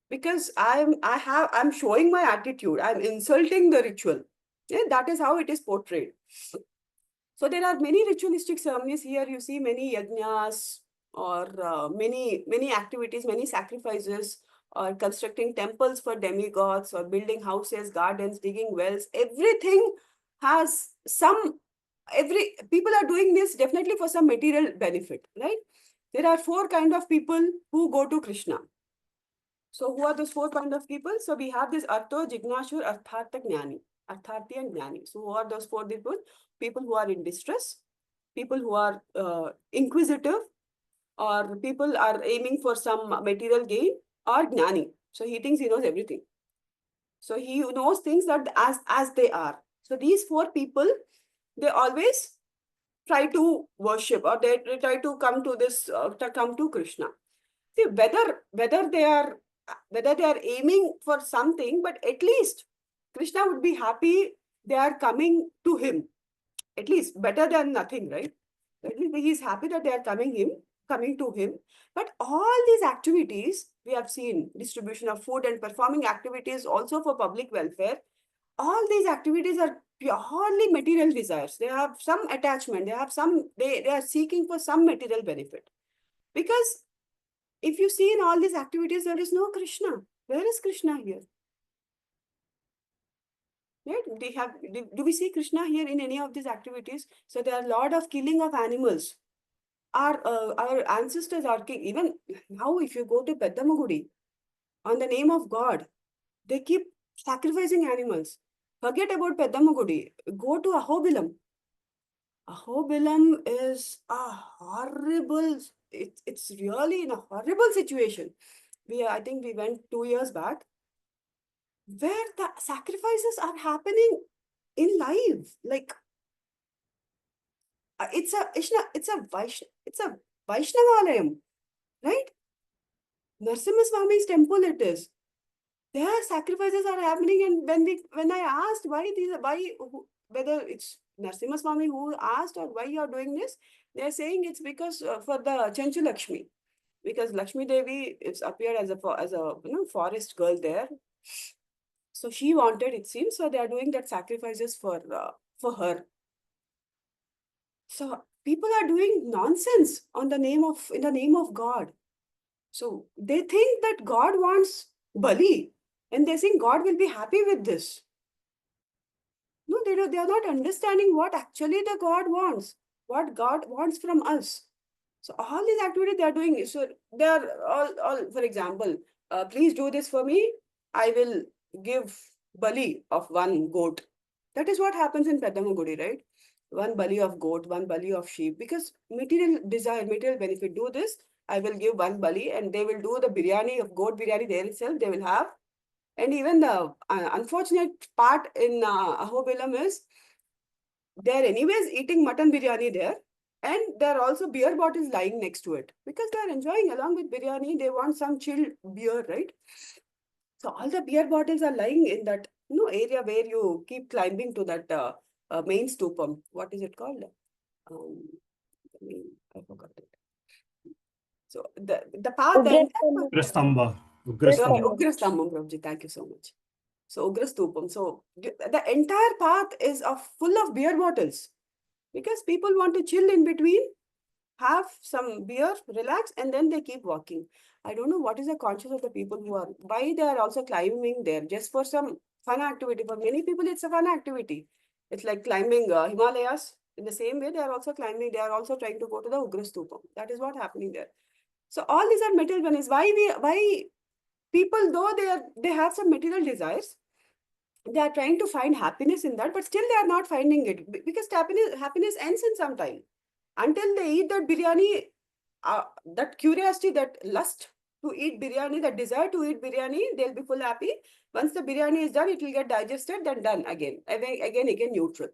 S1: because I'm showing my attitude. I'm insulting the ritual. Yeah, that is how it is portrayed. So there are many ritualistic ceremonies here. You see many yajnas or many activities, many sacrifices, or constructing temples for demigods, or building houses, gardens, digging wells. Everything has some. People are doing this definitely for some material benefit, right? There are 4 kind of people who go to Krishna. So who are those 4 kind of people? So we have this Artho, Jignashur, Arthartha, Jnani. Artharthi and Jnani. So who are those 4 people? People who are in distress, people who are inquisitive, or people are aiming for some material gain, or Jnani. So he thinks he knows everything. So he knows things that as they are. So these 4 people, they always try to worship, or they try to come to this, come to Krishna. See, whether they are aiming for something, but at least Krishna would be happy they are coming to him. At least better than nothing, right? At least he is happy that they are coming to him. But all these activities we have seen, distribution of food and performing activities also for public welfare, all these activities are purely material desires. They have some attachment, they are seeking for some material benefit. Because if you see in all these activities, there is no Krishna. Where is Krishna here? Right? Do we see Krishna here in any of these activities? So there are a lot of killing of animals. Our ancestors are king. Even now, if you go to Peddamagudi, on the name of God, they keep sacrificing animals. Forget about Peddamagudi. Go to Ahobilam. Ahobilam is a horrible, it's really in a horrible situation. I think we went 2 years back, where the sacrifices are happening in live. Like, it's a Vaishnavalayam, right? Narasimha Swami's temple it is. Their sacrifices are happening, and when I asked whether it's Narasimha Swami who asked or why you are doing this, they are saying it's because for the Chanchu Lakshmi, because Lakshmi Devi it's appeared as a forest girl there. So she wanted, it seems, so they are doing that sacrifices for her. So people are doing nonsense in the name of God. So they think that God wants Bali, and they think God will be happy with this. No, they are not understanding what actually the God wants, what God wants from us. So all these activities they are doing, so they are all for example, please do this for me, I will give bali of 1 goat. That is what happens in Peddamagudi, right? 1 bali of goat, 1 bali of sheep, because material desire, material benefit. Do this, I will give 1 bali, and they will do the biryani of goat biryani there itself, they will have. And even the unfortunate part in Ahobilam is they're anyways eating mutton biryani there, and there are also beer bottles lying next to it because they're enjoying along with biryani. They want some chilled beer, right? So all the beer bottles are lying in that area where you keep climbing to that main stupam. What is it called? I forgot it. So the path there.
S7: Ugrastamba.
S1: Okay,
S7: Ugrastamba.
S1: Ugrastambam, Prabhuji. Thank you so much. So Ugrastupam. So the entire path is full of beer bottles because people want to chill in between, have some beer, relax, and then they keep walking. I don't know what is the conscience of the people why they are also climbing there just for some fun activity. For many people, it's a fun activity. It's like climbing Himalayas. In the same way, they are also climbing. They are also trying to go to the Ugrastupam. That is what happening there. So all these are material benefits. Why people, though they have some material desires, they are trying to find happiness in that, but still they are not finding it because happiness ends in some time. Until they eat that biryani, that curiosity, that lust to eat biryani, that desire to eat biryani, they'll be full happy. Once the biryani is done, it will get digested, then done again. Again, neutral.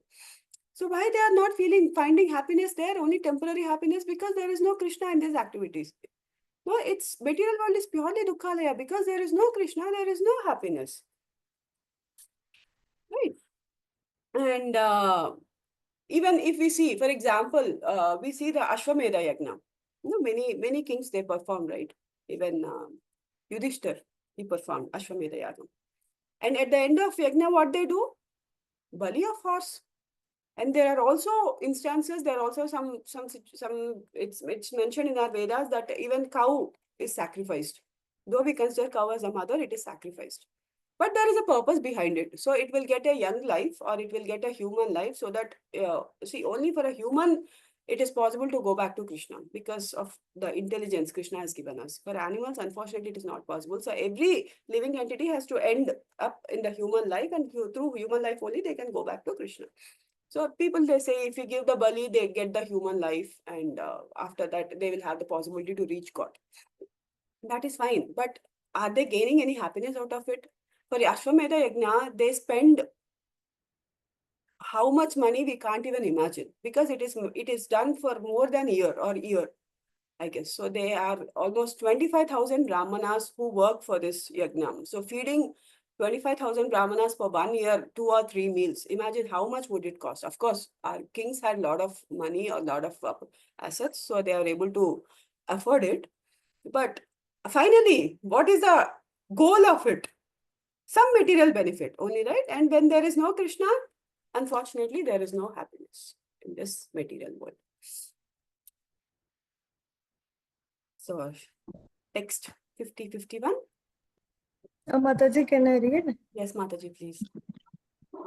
S1: So why they are not finding happiness there, only temporary happiness? Because there is no Krishna in these activities. No, it's material world is purely dukkhalaya. Because there is no Krishna, there is no happiness. Right? And even if we see, for example, we see the Ashwamedha Yagna. Many kings, they perform, right? Even Yudhishthir, he performed Ashwamedha Yagna. And at the end of Yagna, what they do? Bali of horse. And there are also instances, there are also some it's mentioned in our Vedas that even cow is sacrificed. Though we consider cow as a mother, it is sacrificed. But there is a purpose behind it. So it will get a young life, or it will get a human life, so that, see, only for a human, it is possible to go back to Krishna because of the intelligence Krishna has given us. For animals, unfortunately, it is not possible. So every living entity has to end up in the human life, and through human life only, they can go back to Krishna. So people, they say, if you give the bali, they get the human life, and after that, they will have the possibility to reach God. That is fine. But are they gaining any happiness out of it? For Ashwamedha Yagna, they spend how much money we can't even imagine, because it is done for more than a year, I guess. So they are almost 25,000 brahmanas who work for this yagna. So feeding 25,000 brahmanas for 1 year, 2 or 3 meals. Imagine how much would it cost. Of course, our kings had a lot of money, a lot of assets, so they are able to afford it. But finally, what is the goal of it? Some material benefit only, right? And when there is no Krishna, unfortunately, there is no happiness in this material world. So, text 50-51.
S7: Mataji, can I read?
S1: Yes, Mataji, please.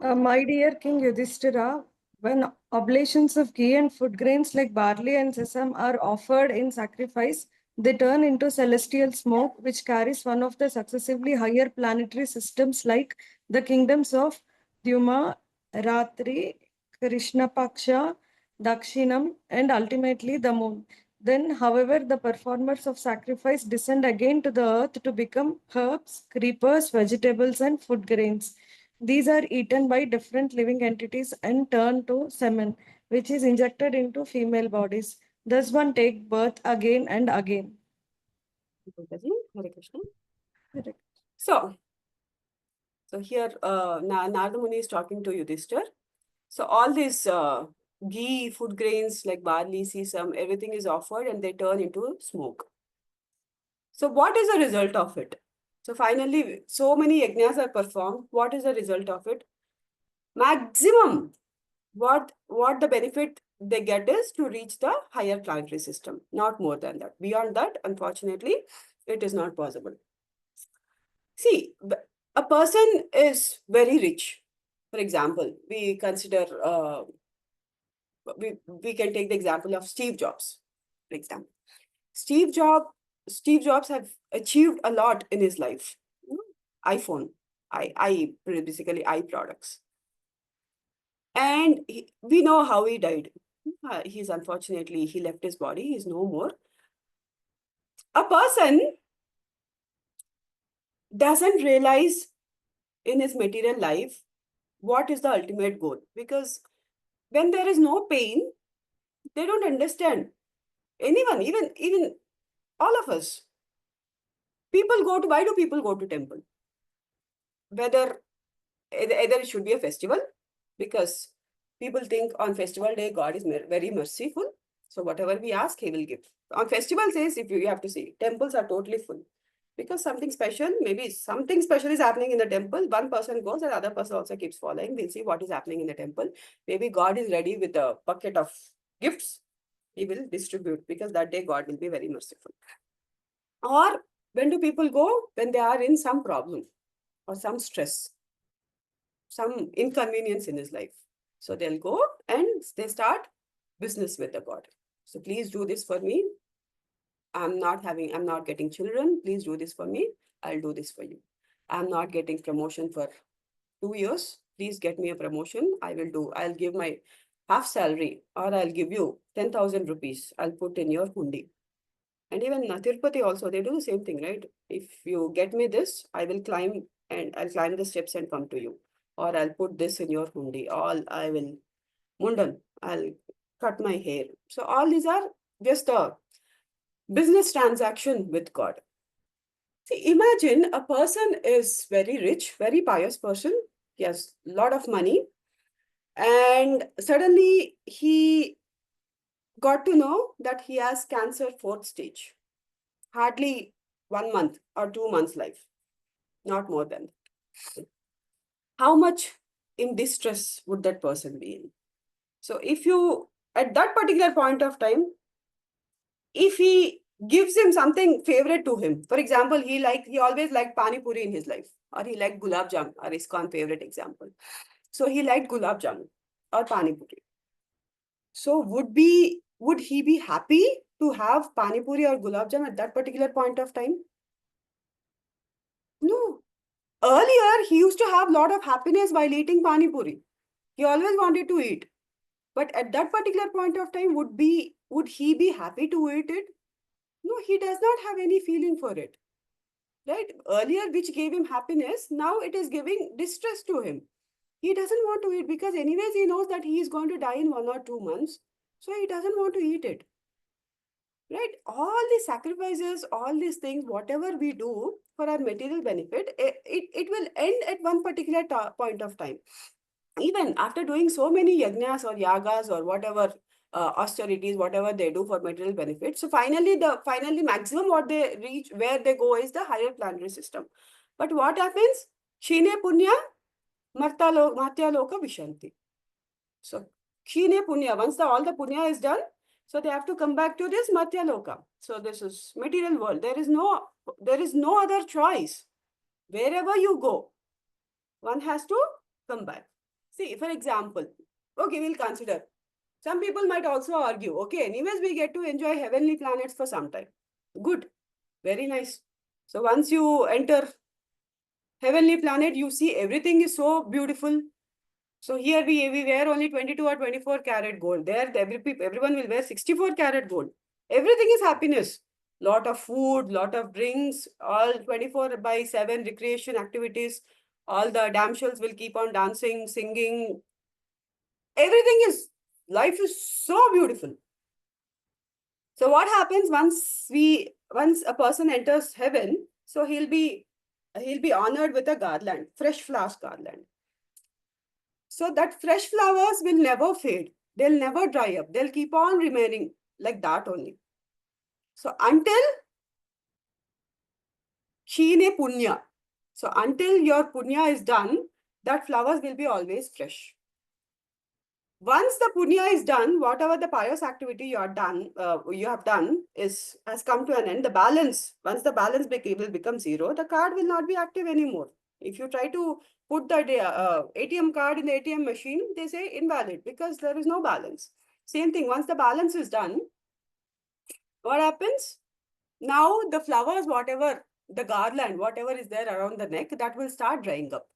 S7: My dear King Yudhishthira, when oblations of ghee and food grains like barley and sesame are offered in sacrifice, they turn into celestial smoke, which carries one of the successively higher planetary systems like the kingdoms of Dhyuma, Ratri, Krishnapaksha, Dakshinam, and ultimately the moon. Then, however, the performers of sacrifice descend again to the earth to become herbs, creepers, vegetables, and food grains. These are eaten by different living entities and turned to semen, which is injected into female bodies. Thus one take birth again and again.
S1: Hare Krishna. So here Narada Muni is talking to Yudhishthir. So all these ghee, food grains like barley, sesame, everything is offered and they turn into smoke. So what is the result of it? So finally, so many yajnas are performed. What is the result of it? Maximum, what the benefit they get is to reach the higher planetary system, not more than that. Beyond that, unfortunately, it is not possible. See, a person is very rich. For example, we consider, we can take the example of Steve Jobs, for example. Steve Jobs have achieved a lot in his life. iPhone, basically products. And we know how he died. Unfortunately, he left his body, he's no more. A person doesn't realize in his material life what is the ultimate goal, because when there is no pain, they don't understand. Anyone, even all of us, why do people go to temple? Whether either it should be a festival, because people think on festival day God is very merciful, so whatever we ask, he will give. On festival days, if you have to see, temples are totally full, because maybe something special is happening in the temple. One person goes and other person also keeps following. We'll see what is happening in the temple. Maybe God is ready with a bucket of gifts. He will distribute, because that day God will be very merciful. Or when do people go? When they are in some problem or some stress, some inconvenience in his life. So they'll go and they start business with the God. So please do this for me. I'm not getting children. Please do this for me. I'll do this for you. I'm not getting promotion for 2 years. Please get me a promotion. I'll give my half salary, or I'll give you 10,000 rupees. I'll put in your hundi. And even Tirupati also, they do the same thing, right? If you get me this, I will climb and I'll climb the steps and come to you. Or I'll put this in your hundi. All I will mundan, I'll cut my hair. So all these are just a business transaction with God. See, imagine a person is very rich, very pious person. He has a lot of money. And suddenly he got to know that he has cancer 4th stage. Hardly 1 month or 2 months life, not more than that. How much in distress would that person be in? So if you, at that particular point of time, if he gives him something favorite to him, for example, he always liked Pani Puri in his life, or he liked Gulab Jamun, or ISKCON favorite example. So he liked Gulab Jamun or Pani Puri. So would he be happy to have Pani Puri or Gulab Jamun at that particular point of time? No. Earlier, he used to have a lot of happiness while eating Pani Puri. He always wanted to eat. But at that particular point of time, would he be happy to eat it? No, he does not have any feeling for it. Right? Earlier, which gave him happiness, now it is giving distress to him. He doesn't want to eat because anyways, he knows that he is going to die in 1 or 2 months. So he doesn't want to eat it. Right? All these sacrifices, all these things, whatever we do for our material benefit, it will end at one particular point of time. Even after doing so many yajnas or yagas or whatever austerities, whatever they do for material benefit. So finally maximum what they reach, where they go is the higher planetary system. But what happens? Kshine punya matya loka vishanti. So kshine punya, once all the punya is done, so they have to come back to this matya loka. So this is material world. There is no other choice. Wherever you go, one has to come back. See, for example, okay, we'll consider. Some people might also argue, okay, anyways, we get to enjoy heavenly planets for some time. Good. Very nice. So once you enter heavenly planet, you see everything is so beautiful. So here we wear only 22 or 24 karat gold. There, everyone will wear 64 karat gold. Everything is happiness. Lot of food, lot of drinks, all 24/7 recreation activities. All the damsels will keep on dancing, singing. Life is so beautiful. So what happens once a person enters heaven, so he'll be honored with a garland, fresh flowers garland. So that fresh flowers will never fade. They'll never dry up. They'll keep on remaining like that only. So until Kshine Punya. So until your Punya is done, that flowers will be always fresh. Once the Punya is done, whatever the pious activity you have done has come to an end. The balance, once the balance will become zero, the card will not be active anymore. If you try to put the ATM card in the ATM machine, they say invalid because there is no balance. Same thing, once the balance is done, what happens? Now the flowers, whatever, the garland, whatever is there around the neck, that will start drying up.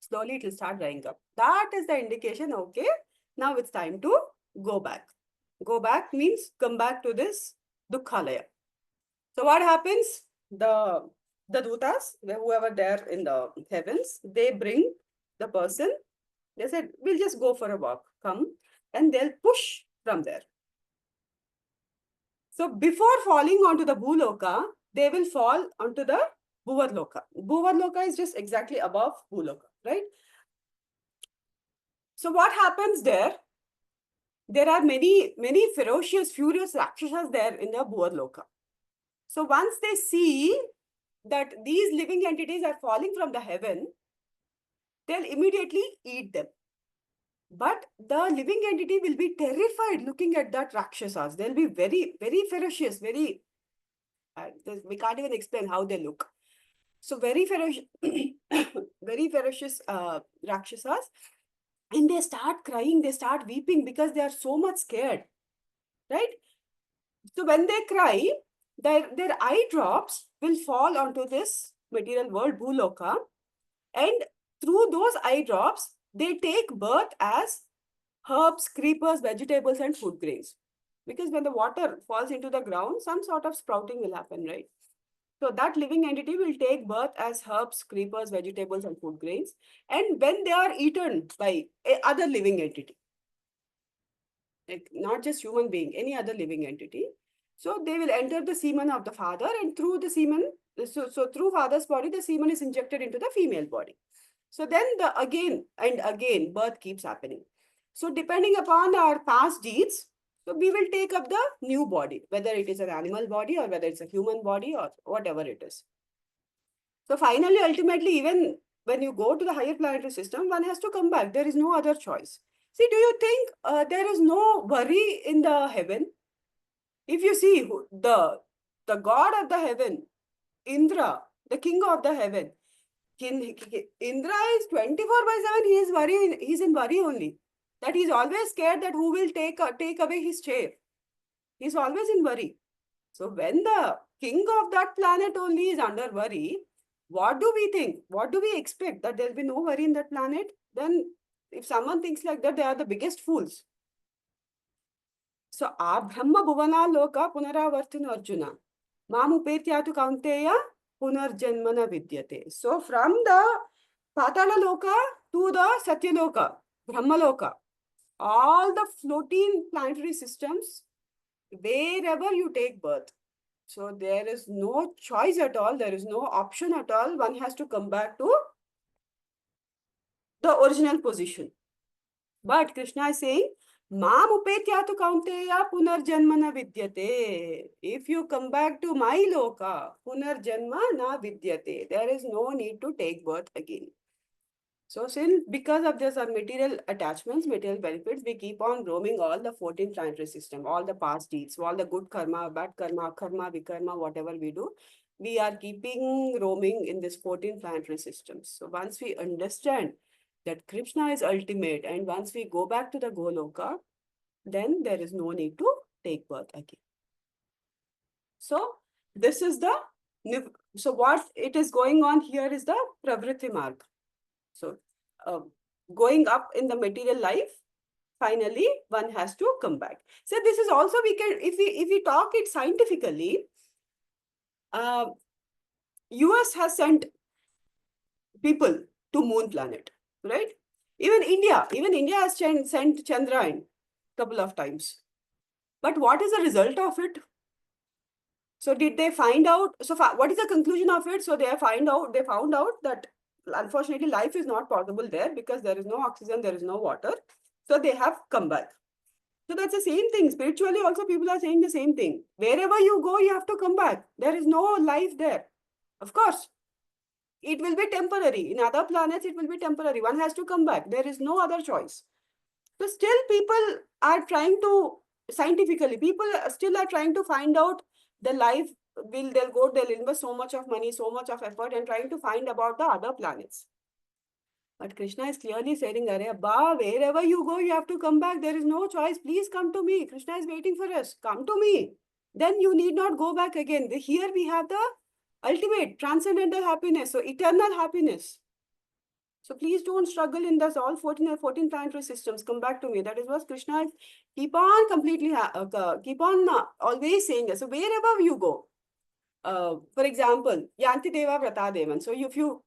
S1: Slowly it will start drying up. That is the indication, okay, now it's time to go back. Go back means come back to this Dukkhalaya. So what happens? The dutas, whoever there in the heavens, they bring the person. They said, we'll just go for a walk. Come. And they'll push from there. So before falling onto the Bhuloka, they will fall onto the Bhuvarloka. Bhuvarloka is just exactly above Bhuloka, right? So what happens there? There are many ferocious, furious Rakshasas there in the Bhuvarloka. So once they see that these living entities are falling from the heaven, they'll immediately eat them. But the living entity will be terrified looking at that Rakshasas. They'll be very, very ferocious, we can't even explain how they look. So very ferocious, very ferocious Rakshasas. And they start crying, they start weeping because they are so much scared, right? So when they cry, their eye drops will fall onto this material world, Bhuloka. And through those eye drops, they take birth as herbs, creepers, vegetables, and food grains. Because when the water falls into the ground, some sort of sprouting will happen, right? So that living entity will take birth as herbs, creepers, vegetables, and food grains. And when they are eaten by other living entity, like not just human being, any other living entity, so they will enter the semen of the father, and through the semen, so through father's body, the semen is injected into the female body. So then the again and again birth keeps happening. So depending upon our past deeds, so we will take up the new body, whether it is an animal body or whether it's a human body or whatever it is. So finally, ultimately, even when you go to the higher planetary system, one has to come back. There is no other choice. See, do you think there is no worry in the heaven? If you see the god of the heaven, Indra, the king of the heaven, Indra is 24/7, he's in worry only. That he's always scared that who will take away his chair. He's always in worry. So when the king of that planet only is under worry, what do we think? What do we expect? That there'll be no worry in that planet? Then if someone thinks like that, they are the biggest fools. So Brahma Bhuvana Loka Punaravartana Arjuna. Mamupetyatu Kaunteya Punarjanmana Vidyate. So from the Patala Loka to the Satya Loka, Brahma Loka, all the floating planetary systems, wherever you take birth. So there is no choice at all. There is no option at all. One has to come back to the original position. But Krishna is saying, Mam upetyatu kaunteya punarjanmana vidyate. If you come back to my loka, punarjanma na vidyate. There is no need to take birth again. So since because of this material attachments, material benefits, we keep on roaming all the 14 planetary system, all the past deeds, all the good karma, bad karma, karma, vikarma, whatever we do, we are keeping roaming in this 14 planetary systems. So once we understand that Krishna is ultimate, and once we go back to the Goloka, then there is no need to take birth again. So this is the, so what it is going on here is the Pravritti Marg. So going up in the material life, finally one has to come back. So this is also, we can, if we talk it scientifically, US has sent people to moon planet, right? Even India has sent Chandrayaan couple of times. But what is the result of it? So did they find out? So what is the conclusion of it? So they found out that unfortunately life is not possible there because there is no oxygen, there is no water. So they have come back. So that's the same thing. Spiritually also people are saying the same thing. Wherever you go, you have to come back. There is no life there. Of course, it will be temporary. In other planets, it will be temporary. One has to come back. There is no other choice. So still people are trying to, scientifically, people still are trying to find out the life, they'll invest so much of money, so much of effort and trying to find about the other planets. But Krishna is clearly saying, Are Abba, wherever you go, you have to come back. There is no choice. Please come to me. Krishna is waiting for us. Come to me. Then you need not go back again. Here we have the ultimate transcendental happiness. So eternal happiness. So please don't struggle in this all 14 planetary systems. Come back to me. That is what Krishna is keep on always saying. So wherever you go, for example, Yanti Deva Vrata Devan. So if you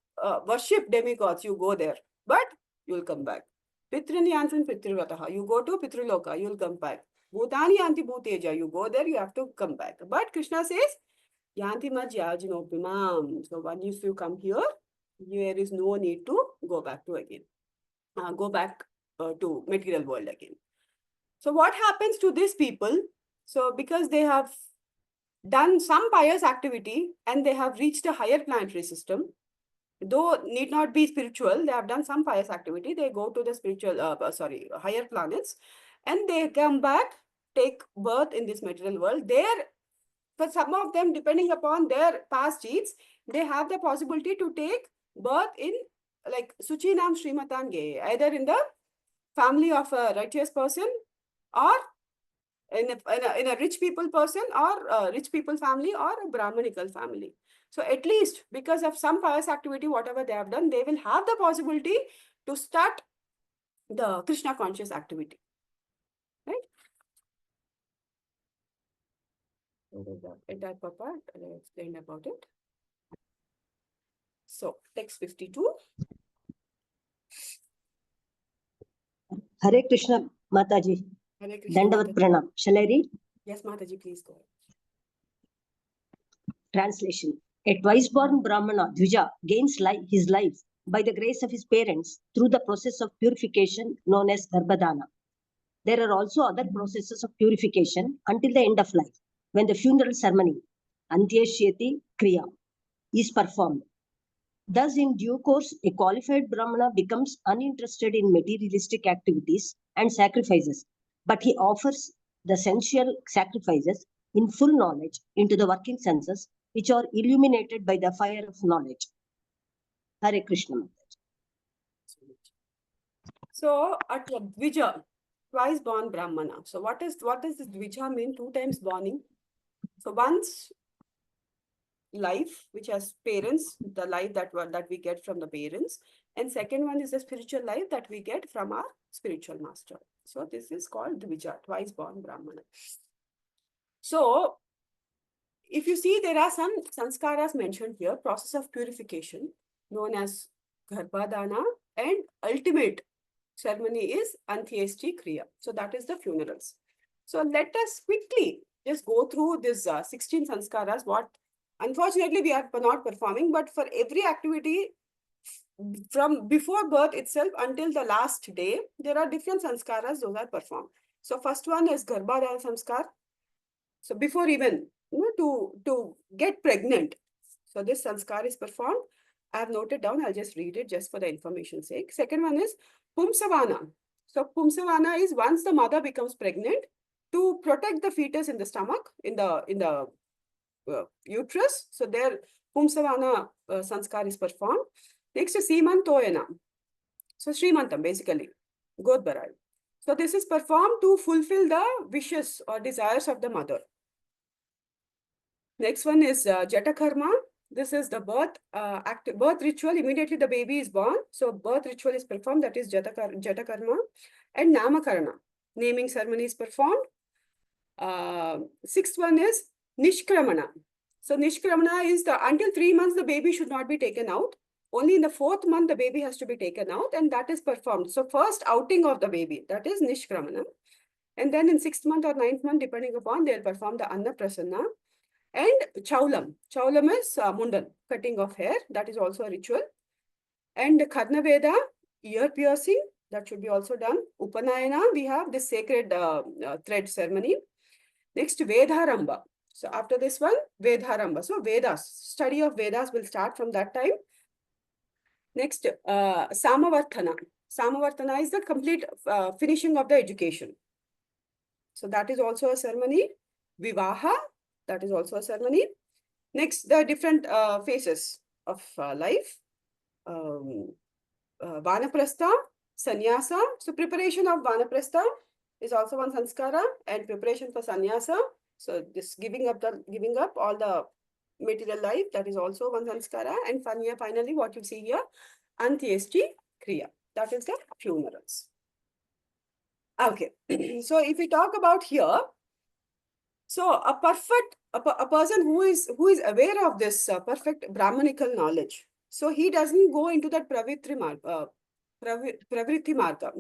S1: worship demigods, you go there, but you will come back. Pitrin Yantin Pitrivrataha. You go to Pitriloka, you will come back. Bhutani Yanti Bhuteja. You go there, you have to come back. But Krishna says, Yanti Majyajinopimam. So once you come here, there is no need to go back to again. Go back to material world again. So what happens to these people? So because they have done some pious activity and they have reached a higher planetary system, though need not be spiritual, they have done some pious activity, they go to the spiritual, higher planets, and they come back, take birth in this material world. There, for some of them, depending upon their past deeds, they have the possibility to take birth in like Suchi Nam Srimatan Ge, either in the family of a righteous person or in a rich people person or a rich people family or a Brahmanical family. So at least because of some pious activity, whatever they have done, they will have the possibility to start the Krishna conscious activity. Right? Entire papa, I explained about it. So, text 52.
S8: Hare Krishna, Mataji.
S1: Hare Krishna,
S8: Dandavat
S1: Mataji.
S8: Pranam. Shall I read?
S1: Yes, Mataji, please go ahead.
S8: Translation. A twice-born Brahmana, Dvija, gains his life by the grace of his parents through the process of purification known as Garbhadana. There are also other processes of purification until the end of life, when the funeral ceremony, Antyeshyati Kriya, is performed. Thus, in due course, a qualified Brahmana becomes uninterested in materialistic activities and sacrifices, but he offers the sensual sacrifices in full knowledge into the working senses, which are illuminated by the fire of knowledge. Hare Krishna.
S1: So, at Dvija, twice born Brahmana. So, what does this Dvija mean? 2 times borning. So, once life, which has parents, the life that we get from the parents, and second one is the spiritual life that we get from our spiritual master. So, this is called Dvija, twice born Brahmana. So, if you see, there are some sanskaras mentioned here, process of purification known as Garbhadana, and ultimate ceremony is Antyeshti Kriya. So that is the funerals. So let us quickly just go through this 16 sanskaras, what unfortunately we are not performing, but for every activity from before birth itself until the last day, there are different sanskaras, those are performed. So first one is Garbhadana Sanskar. So before even to get pregnant. So this sanskar is performed. I have noted down, I'll just read it just for the information's sake. Second one is Pumsavana. So Pumsavana is once the mother becomes pregnant, to protect the fetus in the stomach, in the uterus. So there Pumsavana sanskar is performed. Next is Simantoyana. So Srimantam basically, Godbarai. So this is performed to fulfill the wishes or desires of the mother. Next one is Jatakarma. This is the birth ritual. Immediately the baby is born. So birth ritual is performed. That is Jatakarma. And Namakarana. Naming ceremony is performed. Sixth one is Nishkramana. So Nishkramana is until 3 months the baby should not be taken out. Only in the 4th month the baby has to be taken out, and that is performed. So first outing of the baby, that is Nishkramana. And then in 6th month or 9th month, depending upon, they'll perform the Annaprasanna. And Chaulam. Chaulam is Mundan, cutting of hair. That is also a ritual. And Karnaveda, ear piercing. That should be also done. Upanayana, we have this sacred thread ceremony. Next, Vedharamba. So after this one, Vedharamba. So Vedas, study of Vedas will start from that time. Next, Samavarthana. Samavarthana is the complete finishing of the education. So that is also a ceremony. Vivaha, that is also a ceremony. Next, the different phases of life. Vanaprastha, Sannyasa. So preparation of Vanaprastha is also one sanskara, and preparation for Sannyasa. So this giving up all the material life, that is also one sanskara. And finally, what you see here, Antyeshti Kriya. That is the funerals. Okay. So if we talk about here, so a person who is aware of this perfect Brahmanical knowledge, so he doesn't go into that Pravritti Marga.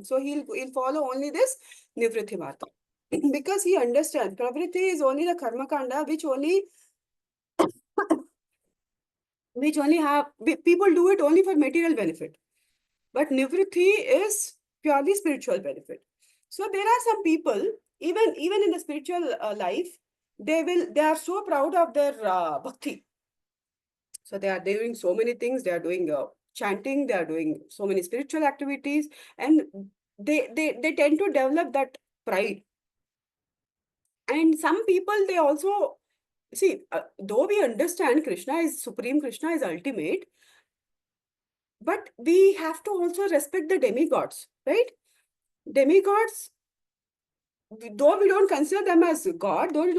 S1: So he'll follow only this Nivritti Marga. Because he understands Pravritti is only the Karma Kanda, which only have, people do it only for material benefit. But Nivritti is purely spiritual benefit. So there are some people, even in the spiritual life, they are so proud of their bhakti. So they are doing so many things. They are doing chanting. They are doing so many spiritual activities, and they tend to develop that pride. And some people, they also see, though we understand Krishna is supreme, Krishna is ultimate, but we have to also respect the demigods, right? Demigods, though we don't consider them as God, though we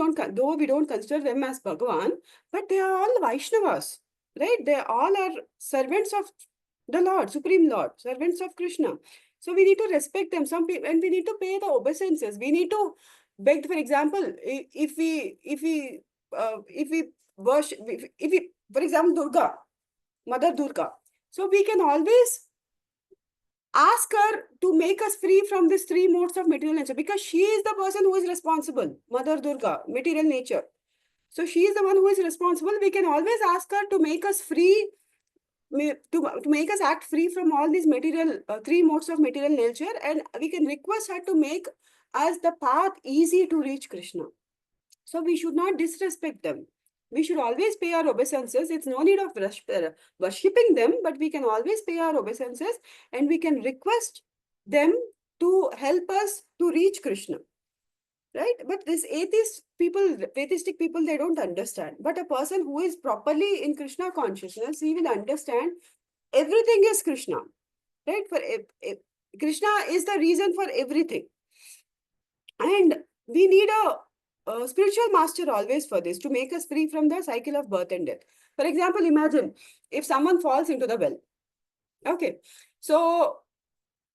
S1: don't consider them as Bhagavan, but they are all Vaishnavas, right? They all are servants of the Lord, Supreme Lord, servants of Krishna. So we need to respect them. Some people, and we need to pay the obeisances. We need to beg, for example, if we worship, if we, for example, Durga, Mother Durga, so we can always ask her to make us free from these three modes of material nature, because she is the person who is responsible, Mother Durga, material nature. So she is the one who is responsible. We can always ask her to make us free, to make us act free from all these material, three modes of material nature, and we can request her to make us the path easy to reach Krishna. So we should not disrespect them. We should always pay our obeisances. It's no need of worshipping them, but we can always pay our obeisances, and we can request them to help us to reach Krishna. Right? But this atheistic people, they don't understand. But a person who is properly in Krishna consciousness, he will understand everything is Krishna. Right? Krishna is the reason for everything. And we need a spiritual master always for this, to make us free from the cycle of birth and death. For example, imagine if someone falls into the well. Okay. So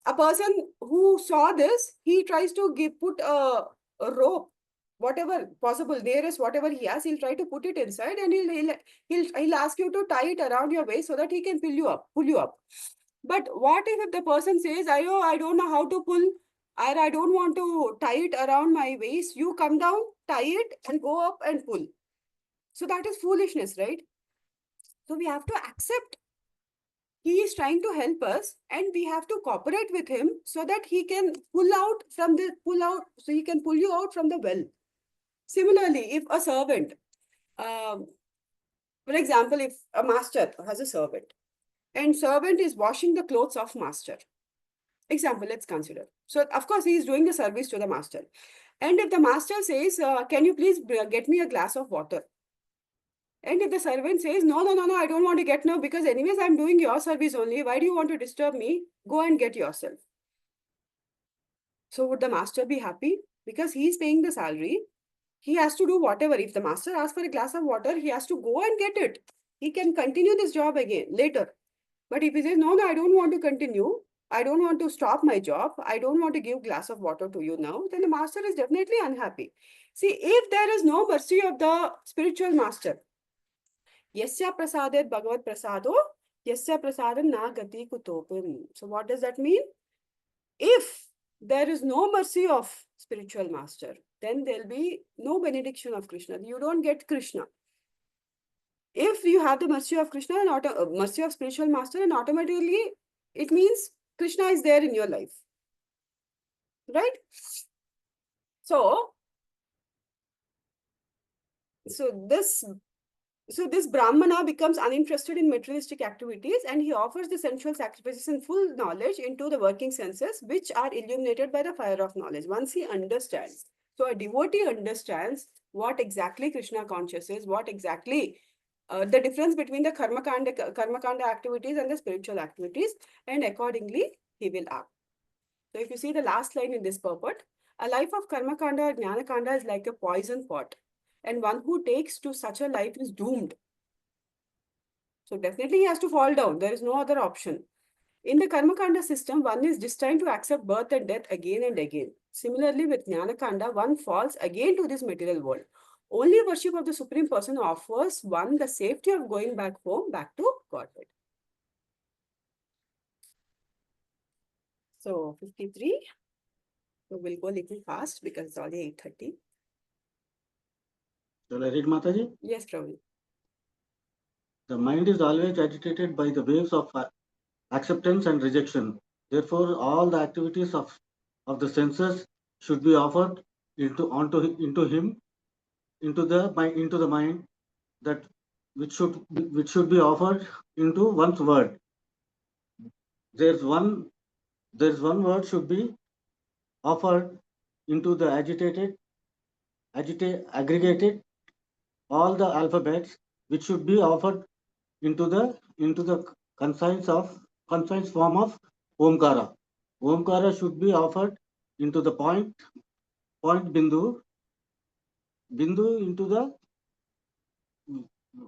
S1: a person who saw this, he tries to put a rope, whatever possible, nearest whatever he has, he'll try to put it inside, and he'll ask you to tie it around your waist so that he can pull you up. But what if the person says, I don't know how to pull, or I don't want to tie it around my waist, you come down, tie it, and go up and pull. So that is foolishness, right? So we have to accept he is trying to help us, and we have to cooperate with him so that he can so he can pull you out from the well. Similarly, if a servant, for example, if a master has a servant, and servant is washing the clothes of master. Example, let's consider. So, of course, he is doing the service to the master. And if the master says, can you please get me a glass of water? And if the servant says, no, I don't want to get now, because anyways, I'm doing your service only. Why do you want to disturb me? Go and get yourself. So would the master be happy? Because he is paying the salary. He has to do whatever. If the master asks for a glass of water, he has to go and get it. He can continue this job again later. But if he says, no, I don't want to continue, I don't want to stop my job, I don't want to give glass of water to you now, then the master is definitely unhappy. See, if there is no mercy of the spiritual master, Yasya prasadet bhagavat prasado, yasya prasadam na gati kutopim. So what does that mean? If there is no mercy of spiritual master, then there'll be no benediction of Krishna. You don't get Krishna. If you have the mercy of Krishna and mercy of spiritual master, and automatically it means Krishna is there in your life. Right? So this Brahmana becomes uninterested in materialistic activities, and he offers the sensual sacrifices in full knowledge into the working senses, which are illuminated by the fire of knowledge. Once he understands, so a devotee understands what exactly Krishna conscious is, what exactly the difference between the karma kanda activities and the spiritual activities, and accordingly he will act. So if you see the last line in this purport, a life of karma kanda or jnana kanda is like a poison pot, and one who takes to such a life is doomed. So definitely he has to fall down. There is no other option. In the karma kanda system, one is destined to accept birth and death again and again. Similarly, with jnana kanda, one falls again to this material world. Only worship of the Supreme Person offers one the safety of going back home, back to Godhead. So 53. So we'll go a little fast because it's already 8:30.
S9: Shall I read, Mataji?
S1: Yes, Prabhu.
S9: The mind is always agitated by the waves of acceptance and rejection. Therefore, all the activities of the senses should be offered into the mind, that which should be offered into one's word. There's one word should be offered into the aggregated all the alphabets, which should be offered into the concise form of Omkara. Omkara should be offered into the point bindu into the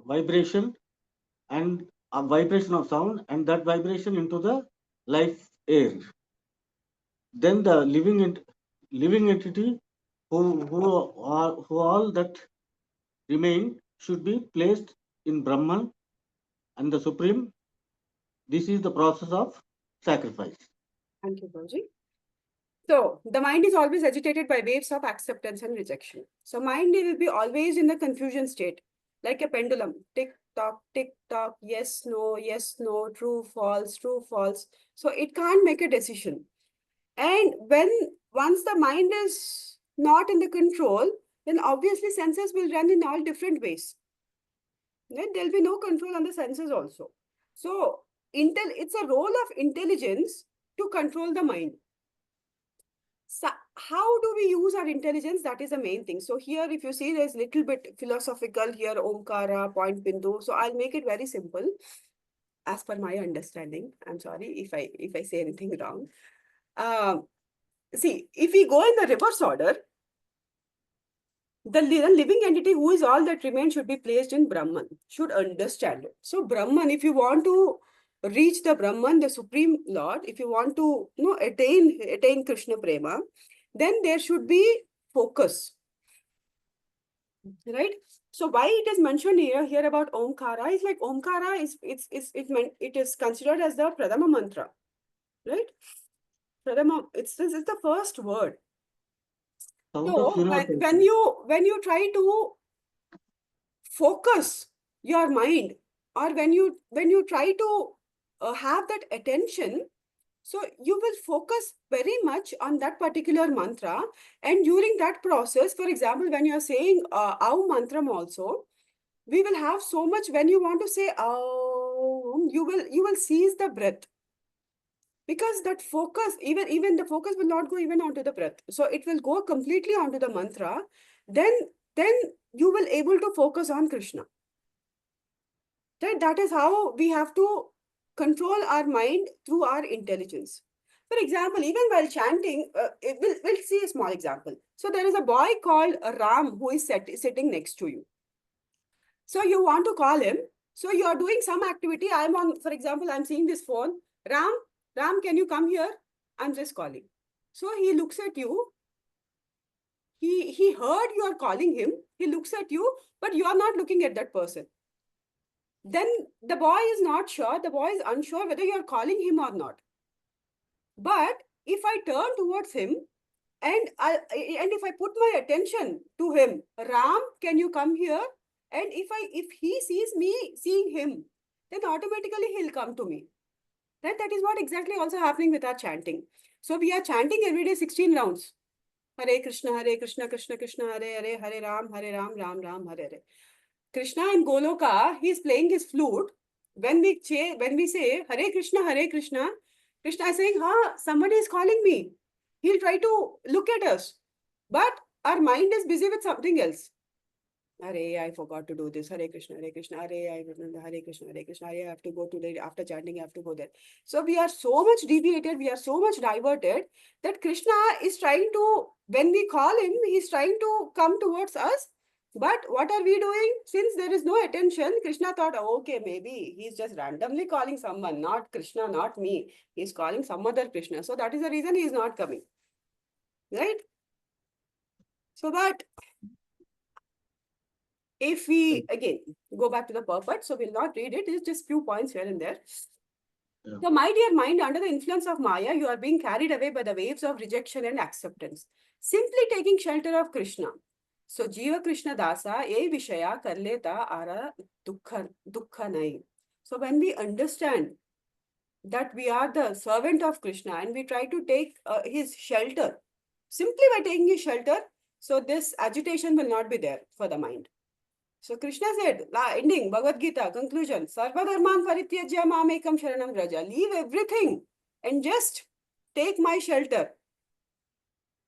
S9: vibration, and a vibration of sound, and that vibration into the life air. Then the living entity who all that remain should be placed in Brahman and the Supreme. This is the process of sacrifice.
S1: Thank you, Guruji. So the mind is always agitated by waves of acceptance and rejection. So mind will be always in the confusion state, like a pendulum. Tick tock, yes, no, true, false, true, false. So it can't make a decision. And once the mind is not in the control, then obviously senses will run in all different ways. Then there'll be no control on the senses also. So it's a role of intelligence to control the mind. So how do we use our intelligence? That is the main thing. So here, if you see, there's little bit philosophical here, Omkara, point bindu. So I'll make it very simple as per my understanding. I'm sorry if I say anything wrong. See, if we go in the reverse order, the living entity who is all that remains should be placed in Brahman, should understand it. So Brahman, if you want to reach the Brahman, the Supreme Lord, if you want to attain Krishna Prema, then there should be focus. Right? So why it is mentioned here about Omkara is like Omkara it is considered as the Pradama mantra. Right? Pradama, it's the first word. So when you try to focus your mind, or when you try to have that attention, so you will focus very much on that particular mantra. And during that process, for example, when you are saying Aum mantram also, we will have so much. When you want to say Aum, you will seize the breath. Because that focus, even the focus will not go even onto the breath. So it will go completely onto the mantra. Then you will able to focus on Krishna. That is how we have to control our mind through our intelligence. For example, even while chanting, we'll see a small example. So there is a boy called Ram who is sitting next to you. So you want to call him. So you are doing some activity. For example, I'm seeing this phone. Ram, can you come here? I'm just calling. So he looks at you. He heard you are calling him. He looks at you, but you are not looking at that person. Then the boy is not sure. The boy is unsure whether you are calling him or not. But if I turn towards him and if I put my attention to him, Ram, can you come here? And if he sees me seeing him, then automatically he'll come to me. That is what exactly also happening with our chanting. So we are chanting every day 16 rounds. Hare Krishna, Krishna Krishna, Hare Hare, Hare Ram, Ram Ram, Hare Hare. Krishna in Goloka, he is playing his flute. When we say Hare Krishna, Krishna is saying, somebody is calling me. He'll try to look at us. But our mind is busy with something else. Hare, I forgot to do this. Hare Krishna, Hare Krishna. Hare Krishna, Hare, I have to go to the, after chanting, I have to go there. So we are so much deviated, we are so much diverted that Krishna is trying to, when we call him, he's trying to come towards us. But what are we doing? Since there is no attention, Krishna thought, okay, maybe he's just randomly calling someone, not Krishna, not me. He's calling some other Krishna. So that is the reason he is not coming. Right? So that if we, again, go back to the purport, so we'll not read it, it's just few points here and there. Yeah. So my dear mind, under the influence of Maya, you are being carried away by the waves of rejection and acceptance. Simply taking shelter of Krishna. So Jiva Krishna Dasa, e Vishaya Karleta Ara Dukha Nai. So when we understand that we are the servant of Krishna and we try to take his shelter, simply by taking his shelter, so this agitation will not be there for the mind. So Krishna said, ending, Bhagavad Gita, conclusion, Sarva Dharman Parityajya Mamekam Sharanam Vraja. Leave everything and just take my shelter.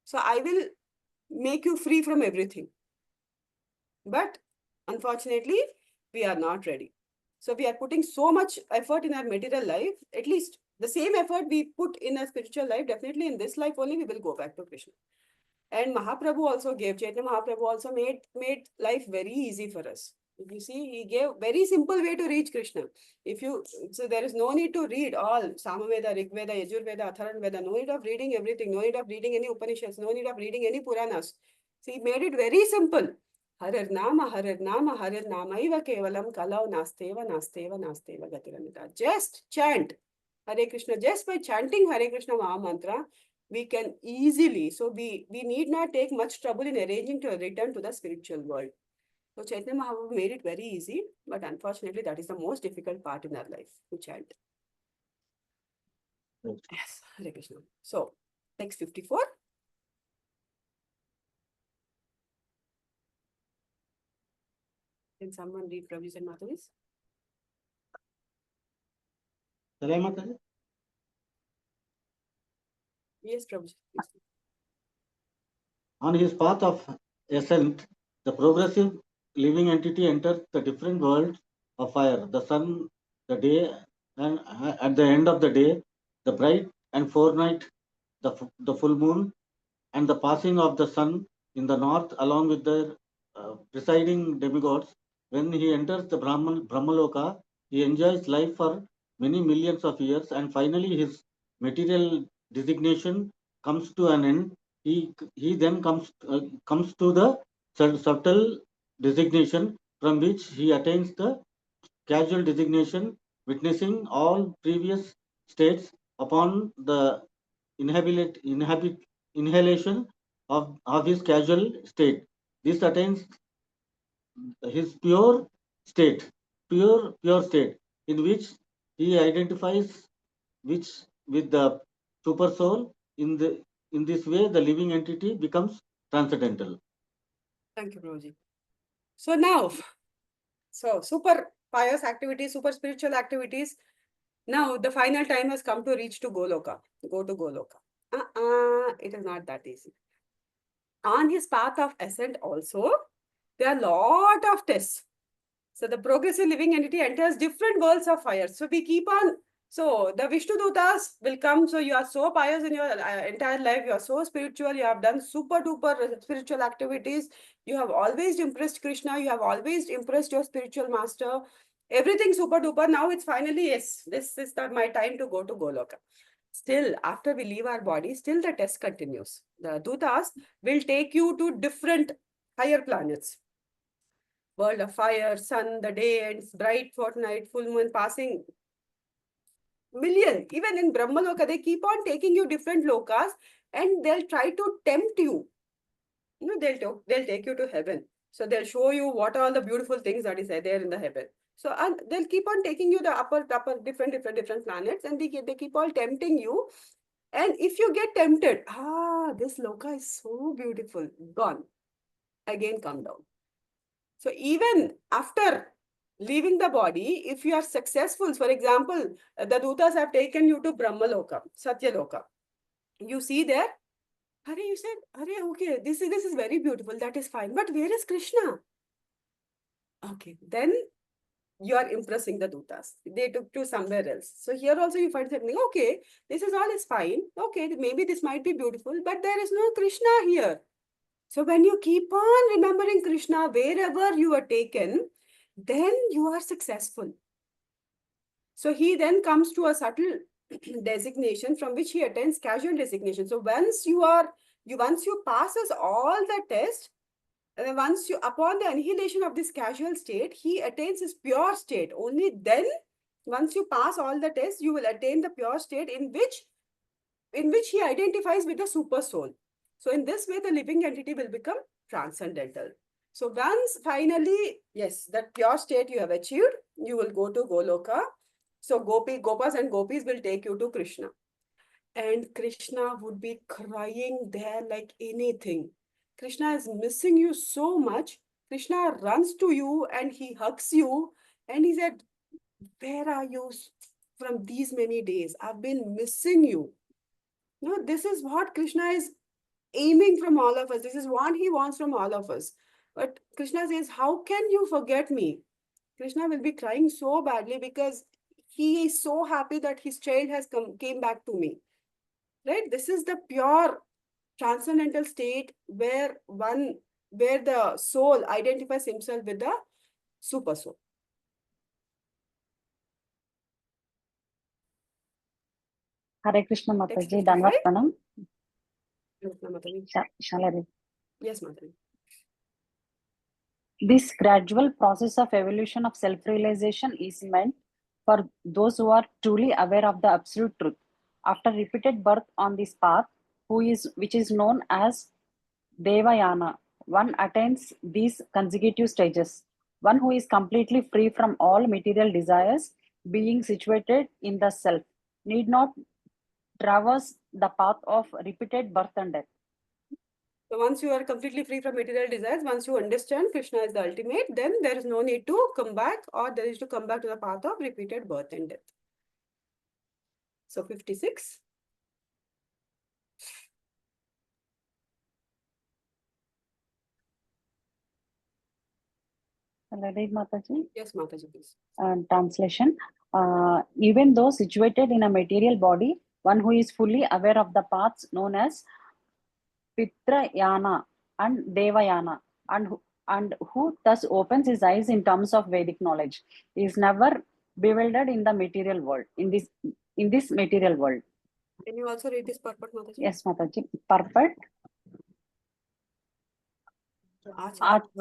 S1: So I will make you free from everything. But unfortunately, we are not ready. So we are putting so much effort in our material life, at least the same effort we put in our spiritual life, definitely in this life only we will go back to Krishna. And Mahaprabhu also gave, Chaitanya Mahaprabhu also made life very easy for us. If you see, he gave very simple way to reach Krishna. So there is no need to read all Samaveda, Rigveda, Yajurveda, Atharvaveda, no need of reading everything, no need of reading any Upanishads, no need of reading any Puranas. So he made it very simple. Harirnamaiva kevalam kalau nasteva gatiranita. Just chant Hare Krishna. Just by chanting Hare Krishna Maha Mantra, we can easily, so we need not take much trouble in arranging to return to the spiritual world. So Chaitanya Mahaprabhu made it very easy, but unfortunately that is the most difficult part in our life, to chant. Yes, Hare Krishna. So, text 54. Can someone read Prabhu's and Mataji's?
S9: Shall I, Mataji?
S1: Yes, Prabhuji. Yes.
S9: On his path of ascent, the progressive living entity enters the different worlds of fire, the sun, the day, and at the end of the day, the bright and forenight, the full moon, and the passing of the sun in the north, along with the presiding demigods. When he enters the Brahmaloka, he enjoys life for many millions of years, and finally his material designation comes to an end. He then comes to the subtle designation, from which he attains the casual designation, witnessing all previous states upon the inhalation of his casual state. This attains his pure state, pure state, in which he identifies with the super soul. In this way, the living entity becomes transcendental.
S1: Thank you, Prabhuji. So now, super pious activities, super spiritual activities. Now the final time has come to reach to Goloka. Go to Goloka. It is not that easy. On his path of ascent also, there are a lot of tests. So the progressive living entity enters different worlds of fire. So we keep on, so the Vishnu Dutas will come. So you are so pious in your entire life. You are so spiritual. You have done super duper spiritual activities. You have always impressed Krishna. You have always impressed your spiritual master. Everything super duper. Now it's finally, yes, this is my time to go to Goloka. Still, after we leave our body, still the test continues. The Dutas will take you to different higher planets. World of fire, sun, the day ends, bright fortnight, full moon passing. Million. Even in Brahmaloka, they keep on taking you different lokas and they'll try to tempt you. You know, they'll take you to heaven. So they'll show you what are all the beautiful things that is there in the heaven. So they'll keep on taking you the upper different planets, and they keep on tempting you. And if you get tempted, this loka is so beautiful, gone. Again, come down. So even after leaving the body, if you are successful, for example, the Dutas have taken you to Brahmaloka, Satyaloka. You see there, Hare, you said, Hare, okay, this is very beautiful, that is fine. But where is Krishna? Okay, then you are impressing the Dutas. They took to somewhere else. So here also you find something, okay, this is all is fine. Okay, maybe this might be beautiful, but there is no Krishna here. So when you keep on remembering Krishna wherever you are taken, then you are successful. So he then comes to a subtle designation from which he attains casual designation. So once you passes all the tests, once you, upon the annihilation of this casual state, he attains his pure state. Only then, once you pass all the tests, you will attain the pure state in which he identifies with the super soul. So in this way, the living entity will become transcendental. So once finally, yes, that pure state you have achieved, you will go to Goloka. So Gopas and Gopis will take you to Krishna. And Krishna would be crying there like anything. Krishna is missing you so much. Krishna runs to you and he hugs you. And he said, where are you from these many days? I've been missing you. No, this is what Krishna is aiming from all of us. This is what he wants from all of us. But Krishna says, how can you forget me? Krishna will be crying so badly because he is so happy that his child has came back to me. Right? This is the pure transcendental state where the soul identifies himself with the super soul.
S10: Hare Krishna
S1: Text
S10: Mataji,
S1: 55.
S10: Dandavat Pranam.
S1: Yes, Mataji.
S10: Shall I read?
S1: Yes, Mataji.
S10: This gradual process of evolution of self-realization is meant for those who are truly aware of the absolute truth. After repeated birth on this path, which is known as Devayana, one attains these consecutive stages. One who is completely free from all material desires, being situated in the self, need not traverse the path of repeated birth and death.
S1: So once you are completely free from material desires, once you understand Krishna is the ultimate, then there is no need to come back, or there is to come back to the path of repeated birth and death. So 56.
S10: Read Mataji.
S1: Yes, Mataji, please.
S10: Translation. Even though situated in a material body, one who is fully aware of the paths known as Pitrayana and Devayana, and who thus opens his eyes in terms of Vedic knowledge, is never bewildered in the material world, in this material world.
S1: Can you also read this purport, Mataji?
S10: Yes, Mataji. Purport.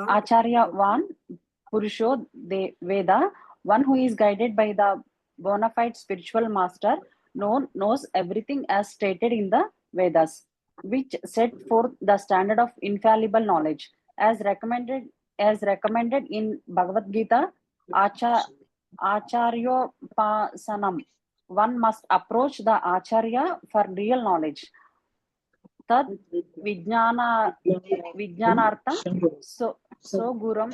S10: Acharya Van Purusho De Veda, one who is guided by the bona fide spiritual master, knows everything as stated in the Vedas, which set forth the standard of infallible knowledge, as recommended in Bhagavad Gita. Acharyopasanam. One must approach the Acharya for real knowledge. Tad Vijnanartha so guram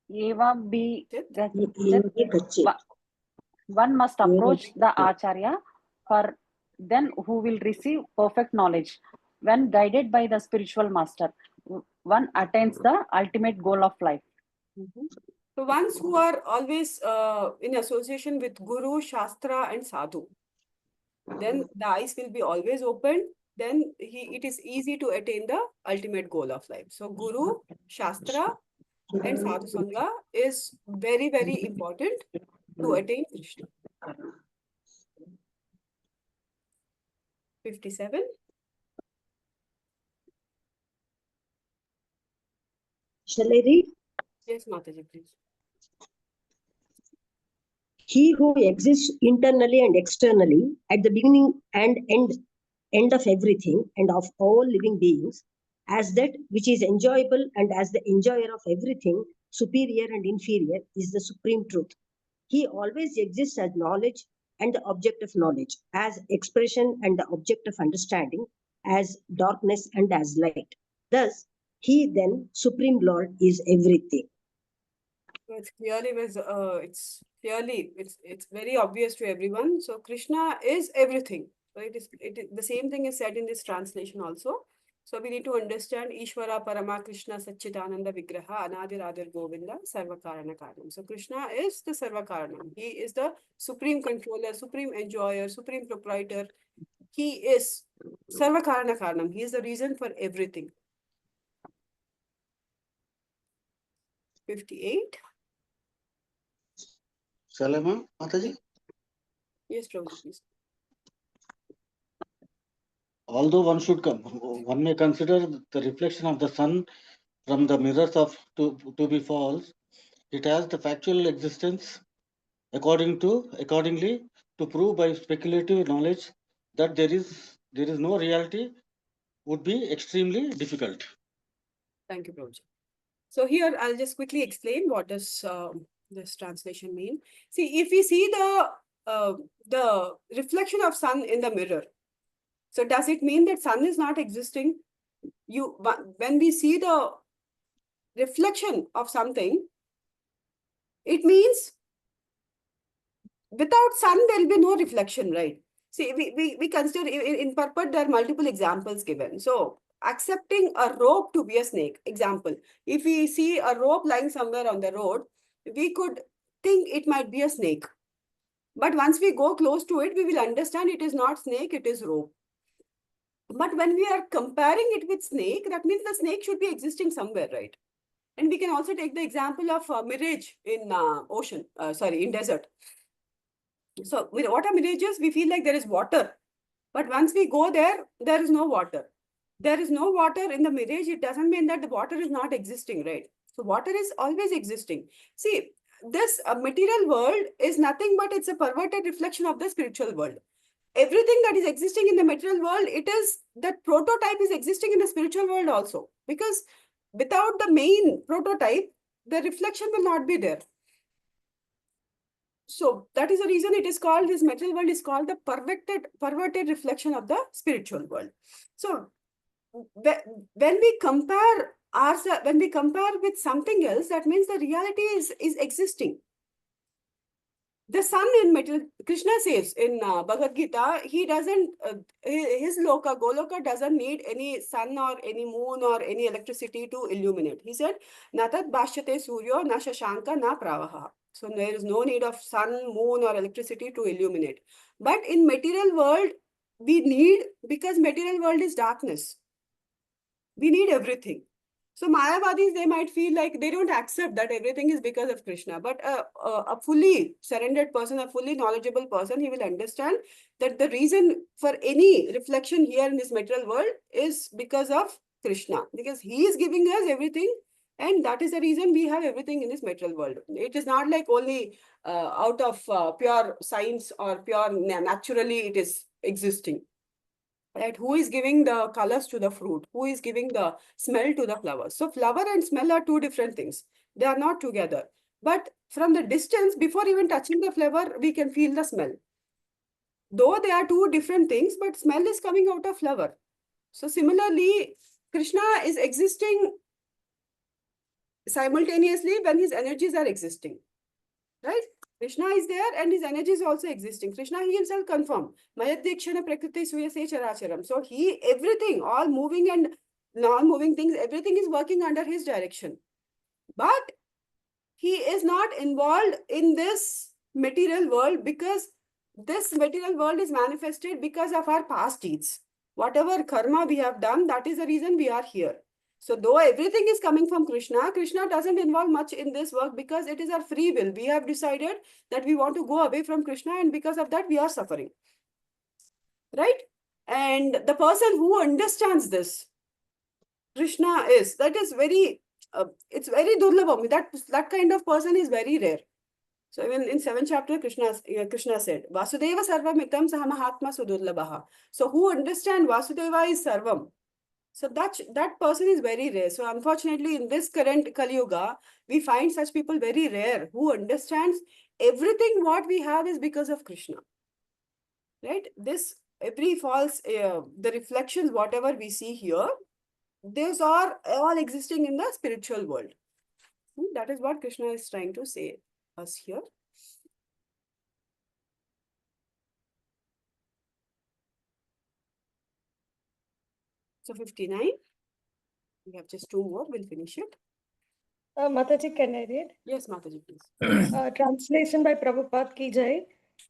S10: eva be. One must approach the Acharya for then who will receive perfect knowledge. When guided by the spiritual master, one attains the ultimate goal of life.
S1: So ones who are always in association with Guru, Shastra and Sadhu, then the eyes will be always open. Then it is easy to attain the ultimate goal of life. So Guru, Shastra and Sadhu Sangha is very, very important to attain Krishna. 57.
S8: Shall I read?
S1: Yes, Mataji, please.
S8: He who exists internally and externally at the beginning and end of everything and of all living beings, as that which is enjoyable and as the enjoyer of everything, superior and inferior, is the supreme truth. He always exists as knowledge and the object of knowledge, as expression and the object of understanding, as darkness and as light. Thus, he then, Supreme Lord, is everything.
S1: So it's very obvious to everyone. So Krishna is everything. So the same thing is said in this translation also. So we need to understand Ishvara Parama Krishna Satchitananda Vigraha Anadir Adir Govinda Sarvakarana Karanam. So Krishna is the Sarvakaranam. He is the supreme controller, supreme enjoyer, supreme proprietor. He is Sarvakarana Karanam. He is the reason for everything. 58.
S9: Shall I, ma'am? Mataji?
S1: Yes, Prabhu, please.
S9: Although one may consider the reflection of the sun from the mirrors to be false, it has the factual existence accordingly to prove by speculative knowledge that there is no reality would be extremely difficult.
S1: Thank you, Prabhuji. So here I'll just quickly explain what does this translation mean. See, if we see the reflection of sun in the mirror, so does it mean that sun is not existing? When we see the reflection of something, it means without sun there will be no reflection, right? See, we consider in purport there are multiple examples given. So accepting a rope to be a snake, example, if we see a rope lying somewhere on the road, we could think it might be a snake. But once we go close to it, we will understand it is not snake, it is rope. But when we are comparing it with snake, that means the snake should be existing somewhere, right? And we can also take the example of mirage in in desert. So what are mirages? We feel like there is water. But once we go there, there is no water. There is no water in the mirage. It doesn't mean that the water is not existing, right? So water is always existing. See, this material world is nothing but it's a perverted reflection of the spiritual world. Everything that is existing in the material world, it is that prototype is existing in the spiritual world also. Because without the main prototype, the reflection will not be there. So that is the reason it is called, this material world is called the perverted reflection of the spiritual world. So when we compare ourselves, when we compare with something else, that means the reality is existing. The sun in material, Krishna says in Bhagavad Gita, he doesn't, his loka, Goloka doesn't need any sun or any moon or any electricity to illuminate. He said, Natat bhashyate suryo na shashanka na pravaha. So there is no need of sun, moon or electricity to illuminate. But in material world, we need, because material world is darkness. We need everything. So Mayavadis, they might feel like they don't accept that everything is because of Krishna. But a fully surrendered person, a fully knowledgeable person, he will understand that the reason for any reflection here in this material world is because of Krishna. Because he is giving us everything. And that is the reason we have everything in this material world. It is not like only out of pure science or pure naturally it is existing. Right? Who is giving the colors to the fruit? Who is giving the smell to the flowers? So flower and smell are two different things. They are not together. But from the distance, before even touching the flower, we can feel the smell. Though they are two different things, but smell is coming out of flower. So similarly, Krishna is existing simultaneously when his energies are existing. Right? Krishna is there and his energy is also existing. Krishna he himself confirmed. Mayadikshana prakriti suyase characharam. So he, everything, all moving and non-moving things, everything is working under his direction. But he is not involved in this material world because this material world is manifested because of our past deeds. Whatever karma we have done, that is the reason we are here. So though everything is coming from Krishna, Krishna doesn't involve much in this work because it is our free will. We have decided that we want to go away from Krishna and because of that we are suffering. Right? And the person who understands this, Krishna is, that is very, it's very durlabham. That kind of person is very rare. So even in 7th chapter, Krishna said, Vasudeva sarvamitam saha mahatma sudurlabhaha. So who understand Vasudeva is sarvam. So that person is very rare. So unfortunately, in this current Kali Yuga, we find such people very rare who understands everything what we have is because of Krishna. Right? This, every false, the reflections, whatever we see here, those are all existing in the spiritual world. That is what Krishna is trying to say us here. So 59. We have just 2 more. We'll finish it.
S7: Mataji, can I read?
S1: Yes, Mataji, please.
S7: Translation by Prabhupada Ki Jai.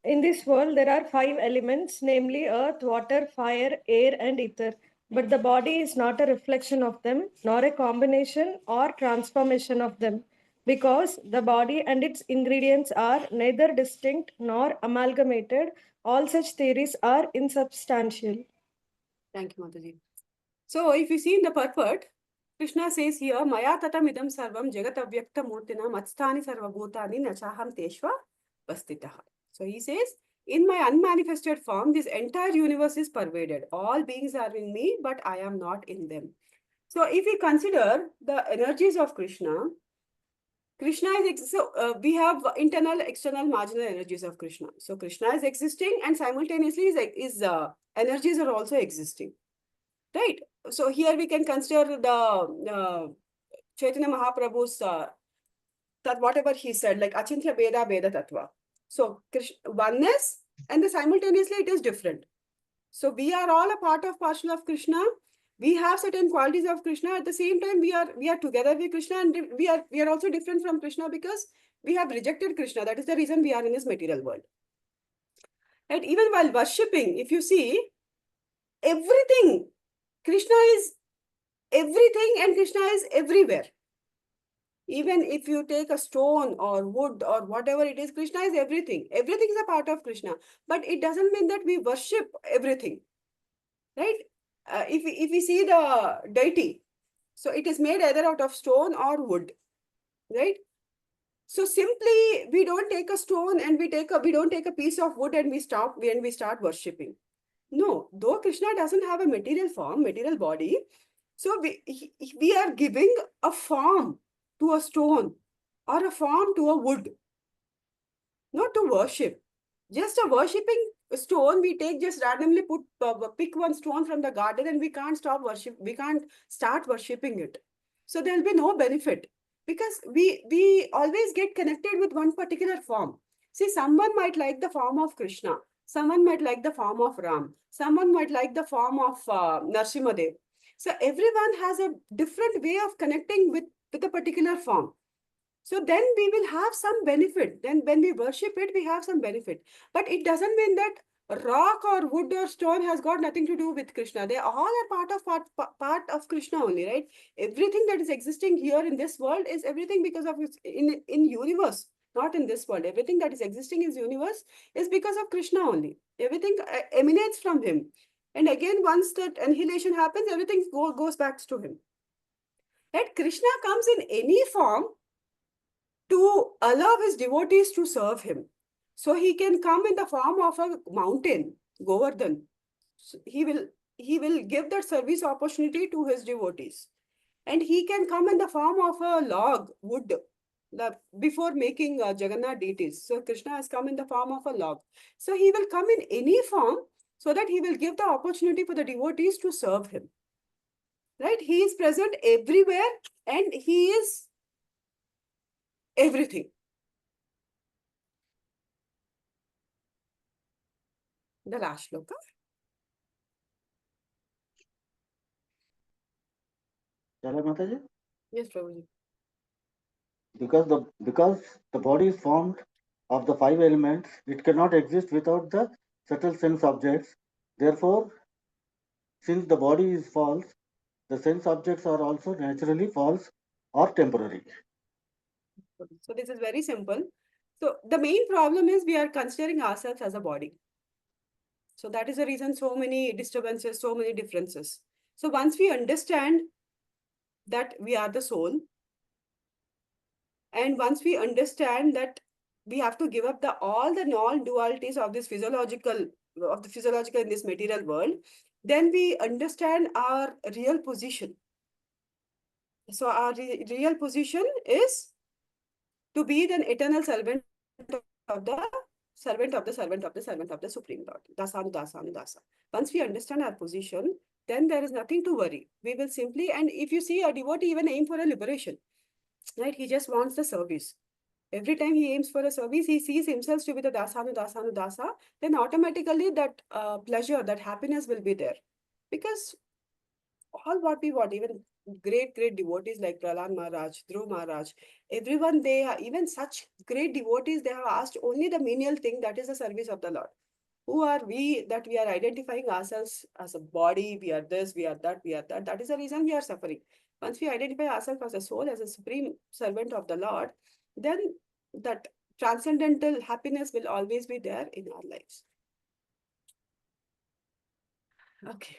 S7: In this world, there are 5 elements, namely earth, water, fire, air, and ether. But the body is not a reflection of them, nor a combination or transformation of them, because the body and its ingredients are neither distinct nor amalgamated. All such theories are insubstantial.
S1: Thank you, Mataji. So if you see in the purport, Krishna says here, Maya tatam idam sarvam jagat avyakta murtina matstani sarvabhutani nachaham teshva vastitaha. So he says, in my unmanifested form, this entire universe is pervaded. All beings are in me, but I am not in them. So if we consider the energies of Krishna, Krishna is, we have internal, external, marginal energies of Krishna. So Krishna is existing and simultaneously his energies are also existing. Right? So here we can consider the Chaitanya Mahaprabhu's, that whatever he said, like Achintya Beda Beda Tattva. So oneness and the simultaneously it is different. So we are all a part of partial of Krishna. We have certain qualities of Krishna. At the same time, we are together with Krishna, and we are also different from Krishna because we have rejected Krishna. That is the reason we are in this material world. Right? Even while worshipping, if you see, everything, Krishna is everything and Krishna is everywhere. Even if you take a stone or wood or whatever it is, Krishna is everything. Everything is a part of Krishna. But it doesn't mean that we worship everything. Right? If we see the deity, so it is made either out of stone or wood. right? So simply we don't take a stone and we don't take a piece of wood and we start worshipping. No, though Krishna doesn't have a material form, material body, so we are giving a form to a stone or a form to a wood, not to worship. Just a worshipping stone, we take just randomly pick one stone from the garden and we can't start worshipping it. So there'll be no benefit because we always get connected with one particular form. See, someone might like the form of Krishna, someone might like the form of Ram, someone might like the form of Narsimadev. So everyone has a different way of connecting with a particular form. So then we will have some benefit. Then when we worship it, we have some benefit. But it doesn't mean that rock or wood or stone has got nothing to do with Krishna. They all are part of Krishna only, right? Everything that is existing here in this world is everything because of in universe, not in this world. Everything that is existing in universe is because of Krishna only. Everything emanates from him. And again, once that annihilation happens, everything goes back to him. Right? Krishna comes in any form to allow his devotees to serve him. So he can come in the form of a mountain, Govardhan. So he will give that service opportunity to his devotees. And he can come in the form of a log, wood, before making Jagannath deities. So Krishna has come in the form of a log. So he will come in any form so that he will give the opportunity for the devotees to serve him. Right? He is present everywhere and he is everything. The last shloka.
S9: Shall I, Mataji?
S1: Yes, Prabhuji.
S9: Because the body is formed of the 5 elements, it cannot exist without the subtle sense objects. Therefore, since the body is false, the sense objects are also naturally false or temporary.
S1: So this is very simple. So the main problem is we are considering ourselves as a body. So that is the reason so many disturbances, so many differences. So once we understand that we are the soul, and once we understand that we have to give up all the non-dualities of this physiological in this material world, then we understand our real position. So our real position is to be the eternal servant of the servant of the servant of the servant of the Supreme Lord. Dasanudasa. Once we understand our position, then there is nothing to worry. We will simply, and if you see a devotee even aim for a liberation, right? He just wants the service. Every time he aims for a service, he sees himself to be the Dasanudasa, then automatically that pleasure, that happiness will be there. Because all what we want, even great devotees like Prahlad Maharaj, Dhruv Maharaj, everyone, they are even such great devotees, they have asked only the menial thing, that is the service of the Lord. Who are we that we are identifying ourselves as a body, we are this, we are that, we are that. That is the reason we are suffering. Once we identify ourselves as a soul, as a supreme servant of the Lord, then that transcendental happiness will always be there in our lives. Okay.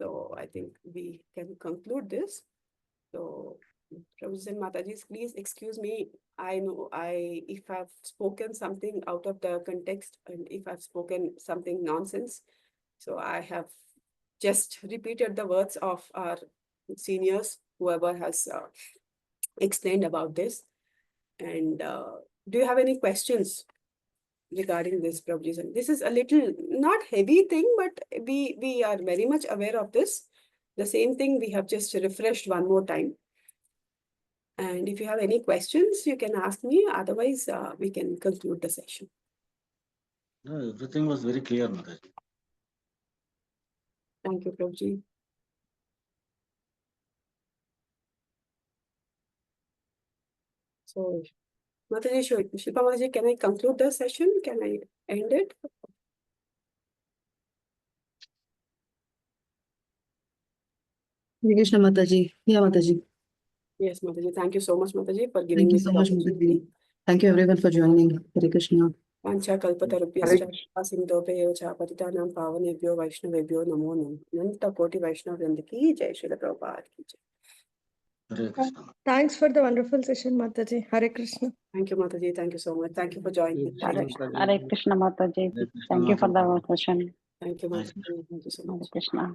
S1: So I think we can conclude this. So, Prabhuji and Matajis, please excuse me. I know if I've spoken something out of the context and if I've spoken something nonsense, so I have just repeated the words of our seniors, whoever has explained about this. And do you have any questions regarding this, Prabhuji? This is a little not heavy thing, but we are very much aware of this. The same thing we have just refreshed one more time. And if you have any questions, you can ask me. Otherwise, we can conclude the session.
S9: No, everything was very clear, Mataji.
S1: Thank you, Prabhuji. So, Mataji, Shilpa Mataji, can I conclude the session? Can I end it?
S11: Hare Krishna Mataji. Yeah, Mataji.
S1: Yes, Mataji. Thank you so much, Mataji, for
S11: Thank
S1: giving
S11: you
S1: me
S11: so
S1: the
S11: much,
S1: opportunity.
S11: Mataji. Thank you everyone for joining. Hare Krishna.
S1: Vancha kalpatarubhyascha sindhobhyo cha patitanam pavanebhyo vaishnavebhyo namo namo. Nanta koti Vaishnava Vrinda ki jai. Srila Prabhupada ki jai.
S9: Hare Krishna.
S7: Thanks for the wonderful session, Mataji. Hare Krishna.
S1: Thank you, Mataji. Thank you so much. Thank you for joining.
S10: Hare Krishna Mataji. Thank you for the session.
S1: Thank you, Mataji. Thank you so
S10: Hare
S1: much.
S10: Krishna.